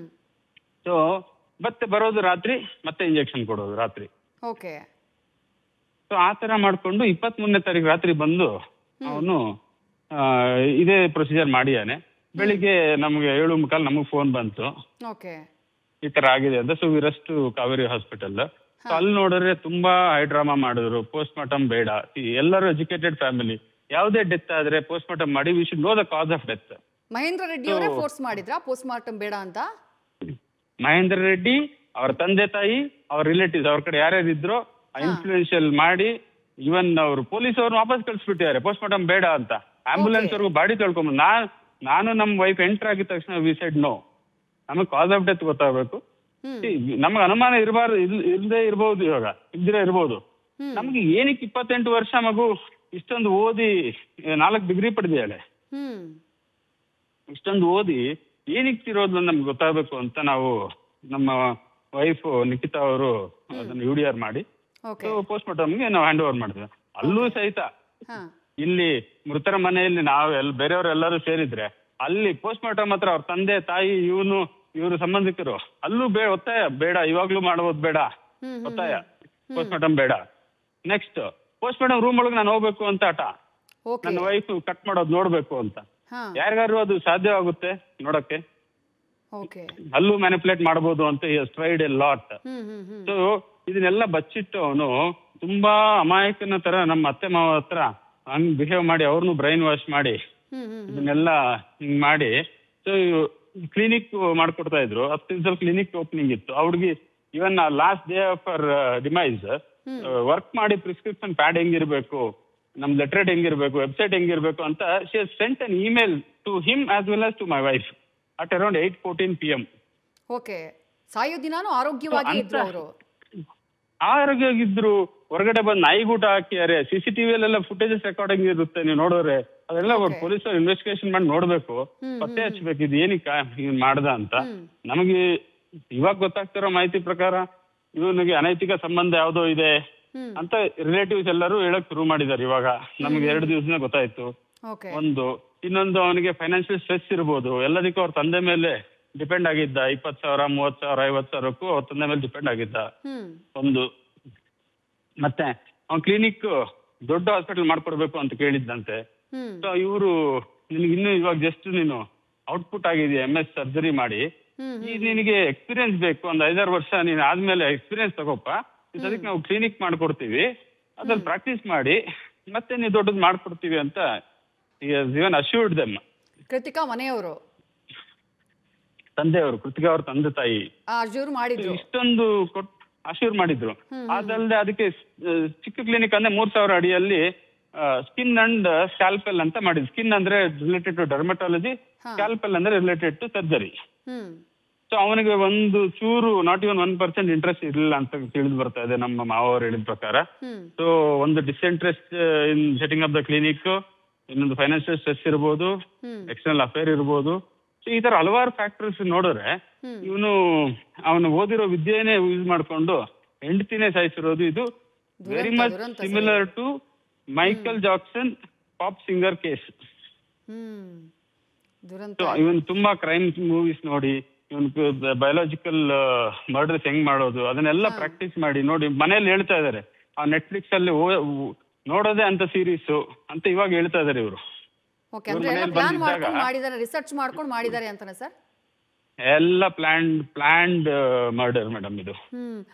So ಮತ್ತೆ ಬರೋದು ರಾತ್ರಿ, ಮತ್ತೆ ಇಂಜೆಕ್ಷನ್ ಕೊಡೋದು ರಾತ್ರಿ. ಸೊ ಆ ತರ ಮಾಡ್ಕೊಂಡು 23ನೇ ತಾರೀಕು ರಾತ್ರಿ ಬಂದು ಅವನು ಇದೇ ಪ್ರೊಸೀಜರ್ ಮಾಡಿದಾನೆ. ಬೆಳಿಗ್ಗೆ ನಮ್ಗೆ 7:15 ನಮಗ್ ಫೋನ್ ಬಂತು, ಈ ತರ ಆಗಿದೆ ಅಂತ. So we rush to Kauvery hospital. So ಅಲ್ಲಿ ನೋಡಿದ್ರೆ ತುಂಬಾ ಹೈಡ್ರಾಮಾ ಮಾಡಿದ್ರು, ಪೋಸ್ಟ್ ಮಾರ್ಟಮ್ ಬೇಡ. ಎಲ್ಲರೂ ಎಜುಕೇಟೆಡ್ ಫ್ಯಾಮಿಲಿ, ಯಾವುದೇ ಡೆತ್ ಆದ್ರೆ ಪೋಸ್ಟ್ ಮಾರ್ಟಮ್ ಮಾಡಿ, we should know the cause of death. Mahendra Reddy ಅವರೇ ಫೋರ್ಸ್ ಮಾಡಿದ್ರಾ ಪೋಸ್ಟ್ ಮಾರ್ಟಮ್ ಬೇಡ ಅಂತ? ಮಹೇಂದ್ರ ರೆಡ್ಡಿ, ಅವರ ತಂದೆ ತಾಯಿ, ಅವ್ರ ರಿಲೇಟಿವ್ಸ್, ಅವ್ರ ಕಡೆ ಯಾರ್ಯಾರು ಇದ್ರು ಇನ್ಫ್ಲೂಯೆನ್ಷಿಯಲ್ ಮಾಡಿ, ಇವನ್ ಅವರು ಪೊಲೀಸ್ ಅವ್ರನ್ನ ವಾಪಸ್ ಕಳ್ಸಿಬಿಟ್ಟಿದ್ದಾರೆ ಪೋಸ್ಟ್ ಮಾರ್ಟಮ್ ಬೇಡ ಅಂತ. ಆಂಬುಲೆನ್ಸ್ ಅವ್ರಿಗೂ ಬಾಡಿ ತೊಳ್ಕೊಂಬ. ನಾನು ನಮ್ಮ ವೈಫ್ ಎಂಟರ್ ಆಗಿದ ತಕ್ಷಣ ವಿ ಸೆಡ್ ನೋ, ನಮಗ್ ಕಾಸ್ ಆಫ್ ಡೆತ್ ಗೊತ್ತಾಗಬೇಕು. ನಮ್ಗೆ ಅನುಮಾನ ಇಲ್ಲದೆ ಇರ್ಬೋದು, ಇವಾಗ ಇಲ್ದಿರ ಇರ್ಬೋದು. ನಮ್ಗೆ ಏನಕ್ಕೆ 28 ವರ್ಷ ಮಗು ಇಷ್ಟೊಂದು ಓದಿ 4 ಡಿಗ್ರಿ ಪಡೆದಿದ್ದಾಳೆ, ಇಷ್ಟೊಂದು ಓದಿ ಏನಕ್ಕೆ ಇರೋದು ನಮ್ಗೆ ಗೊತ್ತಾಗಬೇಕು ಅಂತ ನಾವು ನಮ್ಮ ವೈಫ್ ನಿಖಿತಾ ಅವರು ಅದನ್ನ UDR ಮಾಡಿ ಪೋಸ್ಟ್ ಮಾರ್ಟಮ್ಗೆ ನಾವು ಹ್ಯಾಂಡ್ ಓವರ್ ಮಾಡಿದ್ವಿ. ಅಲ್ಲೂ ಸಹಿತ ಇಲ್ಲಿ ಮೃತರ ಮನೆಯಲ್ಲಿ ನಾವು ಬೇರೆಯವರೆಲ್ಲರೂ ಸೇರಿದ್ರೆ ಅಲ್ಲಿ ಪೋಸ್ಟ್ ಮಾರ್ಟಮ್ ಹತ್ರ ಅವ್ರ ತಂದೆ ತಾಯಿ ಇವರು ಸಂಬಂಧಿಕರು ಅಲ್ಲೂ ಒತ್ತಾಯ ಬೇಡ, ಇವಾಗ್ಲೂ ಮಾಡ್ಬೋದು ಬೇಡ, ಒತ್ತಾಯ ಪೋಸ್ಟ್ ಮಾರ್ಟಮ್ ಬೇಡ. ನೆಕ್ಸ್ಟ್ ಪೋಸ್ಟ್ ಮಾರ್ಟಮ್ ರೂಮ್ ಒಳಗೆ ನಾನು ಹೋಗ್ಬೇಕು ಅಂತ ಆಟ, ನನ್ನ ವೈಫ್ ಕಟ್ ಮಾಡೋದು ನೋಡ್ಬೇಕು ಅಂತ. ಯಾರಿಗಾರು ಅದು ಸಾಧ್ಯವಾಗುತ್ತೆ ನೋಡಕ್ಕೆ? ಅಲ್ಲೂ ಮ್ಯಾನಿಪುಲೇಟ್ ಮಾಡಬಹುದು ಅಂತ ಟ್ರೈಡ್ ಎ ಲಾಟ್. ಸೊ ಇದನ್ನೆಲ್ಲ ಬಚ್ಚಿಟ್ಟು ಅವನು ತುಂಬಾ ಅಮಾಯಕನ ತರ ನಮ್ಮ ಅತ್ತೆ ಮಾವ ಹತ್ರ ಹಂಗ್ ಬಿಹೇವ್ ಮಾಡಿ ಅವ್ರನ್ನು ಬ್ರೈನ್ ವಾಶ್ ಮಾಡಿ ಇದನ್ನೆಲ್ಲ ಹಿಂಗ್ ಮಾಡಿ. ಸೊ ಕ್ಲಿನಿಕ್ ಮಾಡ್ಕೊಡ್ತಾ ಇದ್ರು. 10 ದಿವಸ ಕ್ಲಿನಿಕ್ ಓಪನಿಂಗ್ ಇತ್ತು. ಅವ್ರಿಗೆ even last day of our demise work ಮಾಡಿ ಪ್ರಿಸ್ಕ್ರಿಪ್ಷನ್ ಪ್ಯಾಡ್ ಹೆಂಗಿರ್ಬೇಕು, ನಮ್ ಲೆಟರ್ ಹೆಂಗಿರ್ಬೇಕು, ವೆಬ್ಸೈಟ್ ಹೆಂಗಿರ್ಬೇಕು ಅಂತ she has sent an email to him as well as to my wife at around 8:14 PM. ಸಾಯೋ ದಿನಾನು ಆರೋಗ್ಯವಾಗಿ ಇದ್ರು ಅವರು. ಆರೋಗ್ಯವಾಗಿದ್ರು. ಹೊರಗಡೆ ಬಂದು ನಾಯಿಗೂಟ ಹಾಕಿದ್ದಾರೆ. CCTVಯಲ್ಲೆಲ್ಲ ಫುಟೇಜಸ್ ರೆಕಾರ್ಡಿಂಗ್ ಇರುತ್ತೆ, ನೀವು ನೋಡೋರೆ ಅದೆಲ್ಲ ಪೊಲೀಸರು ಇನ್ವೆಸ್ಟಿಗೇಷನ್ ಮಾಡಿ ನೋಡ್ಬೇಕು, ಪತ್ತೆ ಹಚ್ಬೇಕು ಇದು ಏನಕ್ಕೆ ಮಾಡ್ದ ಅಂತ. ನಮಗೆ ಇವಾಗ ಗೊತ್ತಾಗ್ತಿರೋ ಮಾಹಿತಿ ಪ್ರಕಾರ ಇವನಿಗೆ ಅನೈತಿಕ ಸಂಬಂಧ ಯಾವ್ದೋ ಇದೆ ಅಂತ ರಿಲೇಟಿವ್ಸ್ ಎಲ್ಲರೂ ಹೇಳಕ್ ಶುರು ಮಾಡಿದ್ದಾರೆ. ಇವಾಗ ನಮ್ಗೆ 2 ದಿವಸನೇ ಗೊತ್ತಾಯ್ತು. ಇನ್ನೊಂದು ಅವನಿಗೆ ಫೈನಾನ್ಷಿಯಲ್ ಸ್ಟ್ರೆಸ್ ಇರ್ಬೋದು. ಎಲ್ಲದಕ್ಕೂ ಅವ್ರ ತಂದೆ ಮೇಲೆ ಡಿಪೆಂಡ್ ಆಗಿದ್ದ. 20,000, 30,000, 50,000ಕ್ಕೂ ಅವ್ರ ತಂದೆ ಮೇಲೆ ಡಿಪೆಂಡ್ ಆಗಿದ್ದ. ಒಂದು ಮತ್ತೆ ಅವ್ನ್ ಕ್ಲಿನಿಕ್ ದೊಡ್ಡ ಹಾಸ್ಪಿಟಲ್ ಮಾಡ್ಕೊಡ್ಬೇಕು ಅಂತ ಕೇಳಿದ್ದಂತೆ. ಸೊ ಇವರು ನಿನ್ಗೆ ಇನ್ನು ಇವಾಗ ಜಸ್ಟ್ ನೀನು ಔಟ್ಪುಟ್ ಆಗಿದೆಯಾ MS ಸರ್ಜರಿ ಮಾಡಿ, ನಿನಗೆ ಎಕ್ಸ್ಪೀರಿಯನ್ಸ್ ಬೇಕು, ಒಂದು 5-6 ವರ್ಷ ನೀನ್ ಆದ್ಮೇಲೆ ಎಕ್ಸ್ಪೀರಿಯನ್ಸ್ ತಗೋಪ್ಪ, ಅದಕ್ಕೆ ನಾವು ಕ್ಲಿನಿಕ್ ಮಾಡ್ಕೊಡ್ತೀವಿ, ಅದ್ರಲ್ಲಿ ಪ್ರಾಕ್ಟೀಸ್ ಮಾಡಿ ಮತ್ತೆ ನೀವು ದೊಡ್ಡದು ಮಾಡ್ಕೊಡ್ತೀವಿ ಅಂತ ಇವನ್ ಅಶ್ಯೂರ್ಡ್ ದೆಮ್. ಕೃತಿಕಾ ಮನೆಯವರು, ತಂದೆಯವರು, ಕೃತಿಕಾ ಅವ್ರ ತಂದೆ ತಾಯಿ ಮಾಡಿದ್ರು. ಇಷ್ಟೊಂದು ಅಶ್ಯೂರ್ ಮಾಡಿದ್ರು. ಅದಲ್ಲದೆ ಅದಕ್ಕೆ ಚಿಕ್ಕ ಕ್ಲಿನಿಕ್ ಅಂದ್ರೆ 3,000 ಅಡಿಯಲ್ಲಿ ಸ್ಕಿನ್ ಅಂಡ್ ಸ್ಕ್ಯಾಲ್ಪೆಲ್ ಅಂತ ಮಾಡಿದ್ರು. ಸ್ಕಿನ್ ಅಂದ್ರೆ ರಿಲೇಟೆಡ್ ಟು ಡರ್ಮಟಾಲಜಿ, ಸ್ಕ್ಯಾಲ್ಪೆಲ್ ಅಂದ್ರೆ ರಿಲೇಟೆಡ್ ಟು ಸರ್ಜರಿ. ಸೊ ಅವನಿಗೆ ಒಂದು ಚೂರು ನಾಟ್ ಇವನ್ 1% ಇಂಟ್ರೆಸ್ಟ್ ಇರಲಿಲ್ಲ ಅಂತ ತಿಳಿದು ಬರ್ತಾ ಇದೆ ನಮ್ಮ ಮಾವರು ಹೇಳಿದ ಪ್ರಕಾರ. ಸೊ ಒಂದು ಡಿಸ್ಇಂಟ್ರೆಸ್ಟ್ ಇನ್ ಸೆಟಿಂಗ್ ಅಪ್ ದ ಕ್ಲಿನಿಕ್, ಇನ್ನೊಂದು ಫೈನಾನ್ಷಿಯಲ್ ಸ್ಟ್ರೆಸ್ ಇರ್ಬೋದು, ಎಕ್ಸ್ಟರ್ನಲ್ ಅಫೇರ್ ಇರ್ಬೋದು. ಸೊ ಈ ತರ ಹಲವಾರು ಫ್ಯಾಕ್ಟರ್ಸ್ ನೋಡಿದ್ರೆ ಅವನು ಓದಿರೋ ವಿದ್ಯೆನೇ ಯೂಸ್ ಮಾಡ್ಕೊಂಡು ಹೆಂಡತಿನೇ ಸಾಯಿಸಿರೋದು. ಇದು very much similar to Michael Jackson pop singer case. ಇವನ್ ತುಂಬಾ ಕ್ರೈಮ್ ಮೂವೀಸ್ ನೋಡಿ, ಇವನ್ ಬಯೋಲಾಜಿಕಲ್ ಮರ್ಡರ್ಸ್ ಹೆಂಗ್ ಮಾಡೋದು ಅದನ್ನೆಲ್ಲ ಪ್ರಾಕ್ಟೀಸ್ ಮಾಡಿ ನೋಡಿ ಮನೇಲಿ ಹೇಳ್ತಾ ಇದಾರೆ. ಆ ನೆಟ್ಫ್ಲಿಕ್ಸ್ ಅಲ್ಲಿ ನೋಡೋದೇ ಅಂತ ಸೀರೀಸ್ ಅಂತ ಇವಾಗ ಹೇಳ್ತಾ ಇದಾರೆ ಇವರು. ರಿಸರ್ಚ್ ಮಾಡ್ಕೊಂಡು ಮಾಡಿದ್ದಾರೆ ಅಂತಾನೆ ಸರ್? ಎಲ್ಲ ಪ್ಲಾನ್ಡ್ ಮರ್ಡರ್ ಮೇಡಮ್ ಇದು.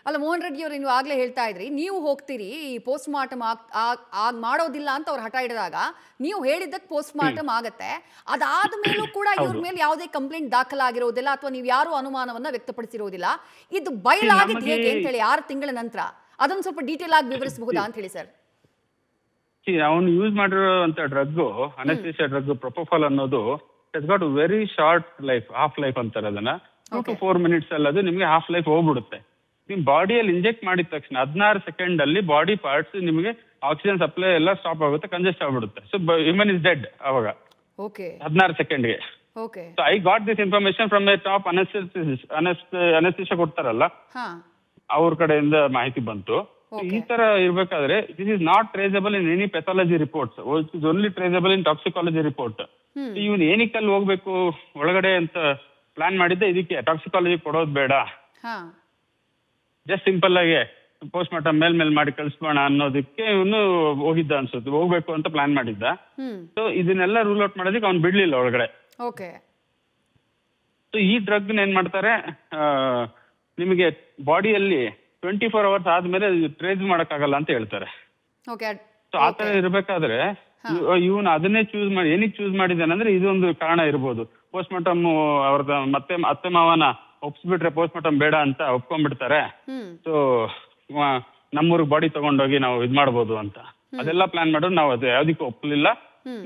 ಅಲ್ಲ ಮೋಹನ್ ರೆಡ್ಡಿ ಅವರು ನೀವು ಆಗ್ಲೇ ಹೇಳ್ತಾ ಇದ್ರಿ, ನೀವು ಹೋಗ್ತೀರಿ ಪೋಸ್ಟ್ ಮಾರ್ಟಮ್ ಮಾಡೋದಿಲ್ಲ ಅಂತ ಅವ್ರು ಹಠ ಹಿಡಿದಾಗ ನೀವು ಹೇಳಿದ್ದಕ್ಕೆ ಪೋಸ್ಟ್ ಮಾರ್ಟಮ್ ಆಗತ್ತೆ. ಅದಾದ್ಮೇಲೂ ಕೂಡ ಇವ್ರ ಮೇಲೆ ಯಾವುದೇ ಕಂಪ್ಲೇಂಟ್ ದಾಖಲಾಗಿರೋದಿಲ್ಲ ಅಥವಾ ನೀವು ಯಾರು ಅನುಮಾನವನ್ನ ವ್ಯಕ್ತಪಡಿಸಿರೋದಿಲ್ಲ. ಇದು ಬಯಲಾಗಿದ್ದು ಹೇಗೆ ಅಂತ ಹೇಳಿ 6 ತಿಂಗಳ ನಂತರ ಅದನ್ನ ಸ್ವಲ್ಪ ಡೀಟೇಲ್ ಆಗಿ ವಿವರಿಸಬಹುದಾ ಅಂತ ಹೇಳಿ ಸರ್? ಅವನು ಯೂಸ್ ಮಾಡಿರುವಂತ ಡ್ರಗ್, ಅನೆಸ್ಥೆಸಿಯಾ ಡ್ರಗ್ ಪ್ರೊಪೋಫಾಲ್ ಅನ್ನೋದು it's got very short life, half life ಅಂತಾರೆ ಅದನ್ನ. 2 to 4 minutes ಅಲ್ಲಿ ಅದು ನಿಮ್ಗೆ ಹಾಫ್ ಲೈಫ್ ಹೋಗ್ಬಿಡುತ್ತೆ. ನಿಮ್ ಬಾಡಿಯಲ್ಲಿ ಇಂಜೆಕ್ಟ್ ಮಾಡಿದ ತಕ್ಷಣ 16 ಸೆಕೆಂಡ್ ಅಲ್ಲಿ ಬಾಡಿ ಪಾರ್ಟ್ಸ್ ನಿಮಗೆ ಆಕ್ಸಿಜನ್ ಸಪ್ಲೈ ಎಲ್ಲ ಸ್ಟಾಪ್ ಆಗುತ್ತೆ, ಕಂಜೆಸ್ಟ್ ಆಗ್ಬಿಡುತ್ತೆ. ಸೊ ಹ್ಯೂಮನ್ ಇಸ್ ಡೆಡ್ ಅವಾಗ 16 ಸೆಕೆಂಡ್ಗೆ. So I got this information from a top anaesthesia ಕೊಡ್ತಾರಲ್ಲ ಅವ್ರ ಕಡೆಯಿಂದ ಮಾಹಿತಿ ಬಂತು. ಈ ತರ ಇರ್ಬೇಕಾದ್ರೆ this is not traceable in any pathology reports, it is only traceable in toxicology report. ಇವನ್ ಏನಕ್ಕಲ್ಲಿ ಹೋಗ್ಬೇಕು ಒಳಗಡೆ ಅಂತ ಪ್ಲಾನ್ ಮಾಡಿದ್ದೆ, ಇದಕ್ಕೆ ಟಾಕ್ಸಿಕಾಲಜಿ ಕೊಡೋದು ಬೇಡ, ಜಸ್ಟ್ ಸಿಂಪಲ್ ಆಗಿ ಪೋಸ್ಟ್ ಮಾರ್ಟಮ್ ಮೇಲ್ ಮಾಡಿ ಕಳಿಸ್ಬೋಣ ಅನ್ನೋದಕ್ಕೆ ಇವನು ಹೋಗಿದ್ದ ಅನ್ಸುತ್ತೆ, ಹೋಗ್ಬೇಕು ಅಂತ ಪ್ಲಾನ್ ಮಾಡಿದ್ದ. ಸೊ ಇದನ್ನೆಲ್ಲ ರೂಲ್ ಔಟ್ ಮಾಡೋದಕ್ಕೆ ಅವ್ನು ಬಿಡ್ಲಿಲ್ಲ ಒಳಗಡೆ. ಸೊ ಈ ಡ್ರಗ್ ಏನ್ ಮಾಡ್ತಾರೆ, ನಿಮಗೆ ಬಾಡಿಯಲ್ಲಿ 24 hours ಆದ್ಮೇಲೆ ಟ್ರೇಸ್ ಮಾಡಕ್ಕಾಗಲ್ಲ ಅಂತ ಹೇಳ್ತಾರೆ. ಸೊ ಆತರ ಇರ್ಬೇಕಾದ್ರೆ ಇವನು ಅದನ್ನೇ ಚೂಸ್ ಮಾಡಿ, ಏನಕ್ಕೆ ಚೂಸ್ ಮಾಡಿದ್ದಾನಂದ್ರೆ ಇದೊಂದು ಕಾರಣ ಇರ್ಬೋದು. ಪೋಸ್ಟ್ ಮಾರ್ಟಮ್ ಅವ್ರದ ಮತ್ತೆ ಅತ್ತೆ ಮಾವನ ಒಪ್ಸ್ಬಿಟ್ರೆ ಪೋಸ್ಟ್ ಮಾರ್ಟಮ್ ಬೇಡ ಅಂತ ಒಪ್ಕೊಂಡ್ಬಿಡ್ತಾರೆ. ಸೊ ನಮ್ಮೂರ್ಗ್ ಬಾಡಿ ತಗೊಂಡೋಗಿ ನಾವು ಇದ್ ಮಾಡ್ಬೋದು ಅಂತ ಅದೆಲ್ಲ ಪ್ಲಾನ್ ಮಾಡೋದು. ನಾವು ಅದು ಯಾವ್ದಕ್ಕೂ ಒಪ್ಪಲಿಲ್ಲ.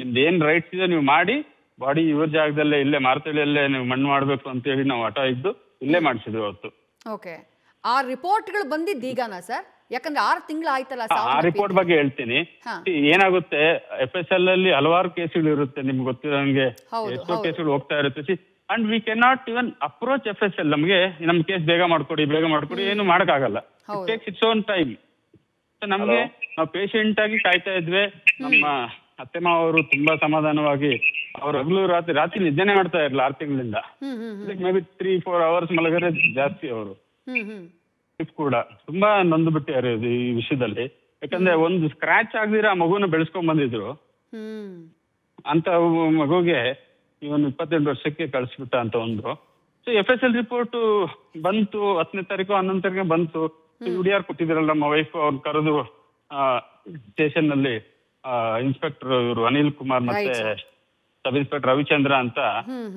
ನಿಮ್ದು ಏನ್ ರೈಟ್ಸ್ ಇದೆ ನೀವು ಮಾಡಿ, ಬಾಡಿ ಇವ್ರ ಜಾಗದಲ್ಲೇ ಇಲ್ಲೇ ಮಾರ್ತಳಿಯಲ್ಲೇ ನೀವು ಮಣ್ಣು ಮಾಡ್ಬೇಕು ಅಂತ ಹೇಳಿ ನಾವು ಹಠ ಇದ್ದು ಇಲ್ಲೇ ಮಾಡಿಸಿದ್ವಿ ಅವತ್ತು. ಆ ರಿಪೋರ್ಟ್ಗಳು ಬಂದಿದ್ದು ಈಗನಾ ಸರ್? ಯಾಕಂದ್ರೆ 6 ತಿಂಗಳು ಆಯ್ತಲ್ಲ. ಆ ರಿಪೋರ್ಟ್ ಬಗ್ಗೆ ಹೇಳ್ತೀನಿ. ಏನಾಗುತ್ತೆ, FSL ಅಲ್ಲಿ ಹಲವಾರು ಕೇಸುಗಳು ಇರುತ್ತೆ, ನಿಮ್ಗೆ ಗೊತ್ತಿರೋಂಗೆ ಎಷ್ಟೋ ಕೇಸುಗಳು ಹೋಗ್ತಾ ಇರುತ್ತೆ. And we can not even approach FSL. ನಮ್ಗೆ ನಮ್ ಕೇಸ್ ಬೇಗ ಮಾಡ್ಕೊಡಿ ಏನು ಮಾಡಕ್ಕಾಗಲ್ಲ. It takes its own time. So ನಮ್ಗೆ ನಾವು ಪೇಷಂಟ್ ಆಗಿ ಕಾಯ್ತಾ ಇದ್ವಿ. ನಮ್ಮ ಅತ್ತೆ ಮಾವ ಅವರು ತುಂಬಾ ಸಮಾಧಾನವಾಗಿ ಅವ್ರು ಹಗಲು ರಾತ್ರಿ ನಿದ್ದೆನೆ ಮಾಡ್ತಾ ಇರಲಿಲ್ಲ 6 ತಿಂಗಳಿಂದ. ಮೇ ಬಿ 3-4 hours ಮಲಗರೆ ಜಾಸ್ತಿ. ಅವರು ಕೂಡ ತುಂಬಾ ನೊಂದು ಬಿಟ್ಟಿದ್ದಾರೆ ಈ ವಿಷಯದಲ್ಲಿ. ಯಾಕಂದ್ರೆ ಒಂದು ಸ್ಕ್ರಾಚ್ ಆಗದಿರ ಆ ಮಗುನ ಬೆಳೆಸ್ಕೊಂಡ್ ಬಂದಿದ್ರು. ಅಂತ ಮಗುಗೆ ಇವನು 28 ವರ್ಷಕ್ಕೆ ಕಳಿಸ್ಬಿಟ್ಟ ಅಂತ ಒಂದು. ಸೊ FSL ರಿಪೋರ್ಟ್ ಬಂತು 10ನೇ ತಾರೀಕು 11ನೇ ತಾರೀಕು ಬಂತು. UDR ಕೊಟ್ಟಿದ್ರಲ್ಲ ನಮ್ಮ ವೈಫ್, ಅವ್ರು ಕರೆದು ಸ್ಟೇಷನ್ ನಲ್ಲಿ ಇನ್ಸ್ಪೆಕ್ಟರ್ ಇವರು ಅನಿಲ್ ಕುಮಾರ್ ಮತ್ತೆ ಸಬ್ ಇನ್ಸ್ಪೆಕ್ಟರ್ ರವಿಚಂದ್ರ ಅಂತ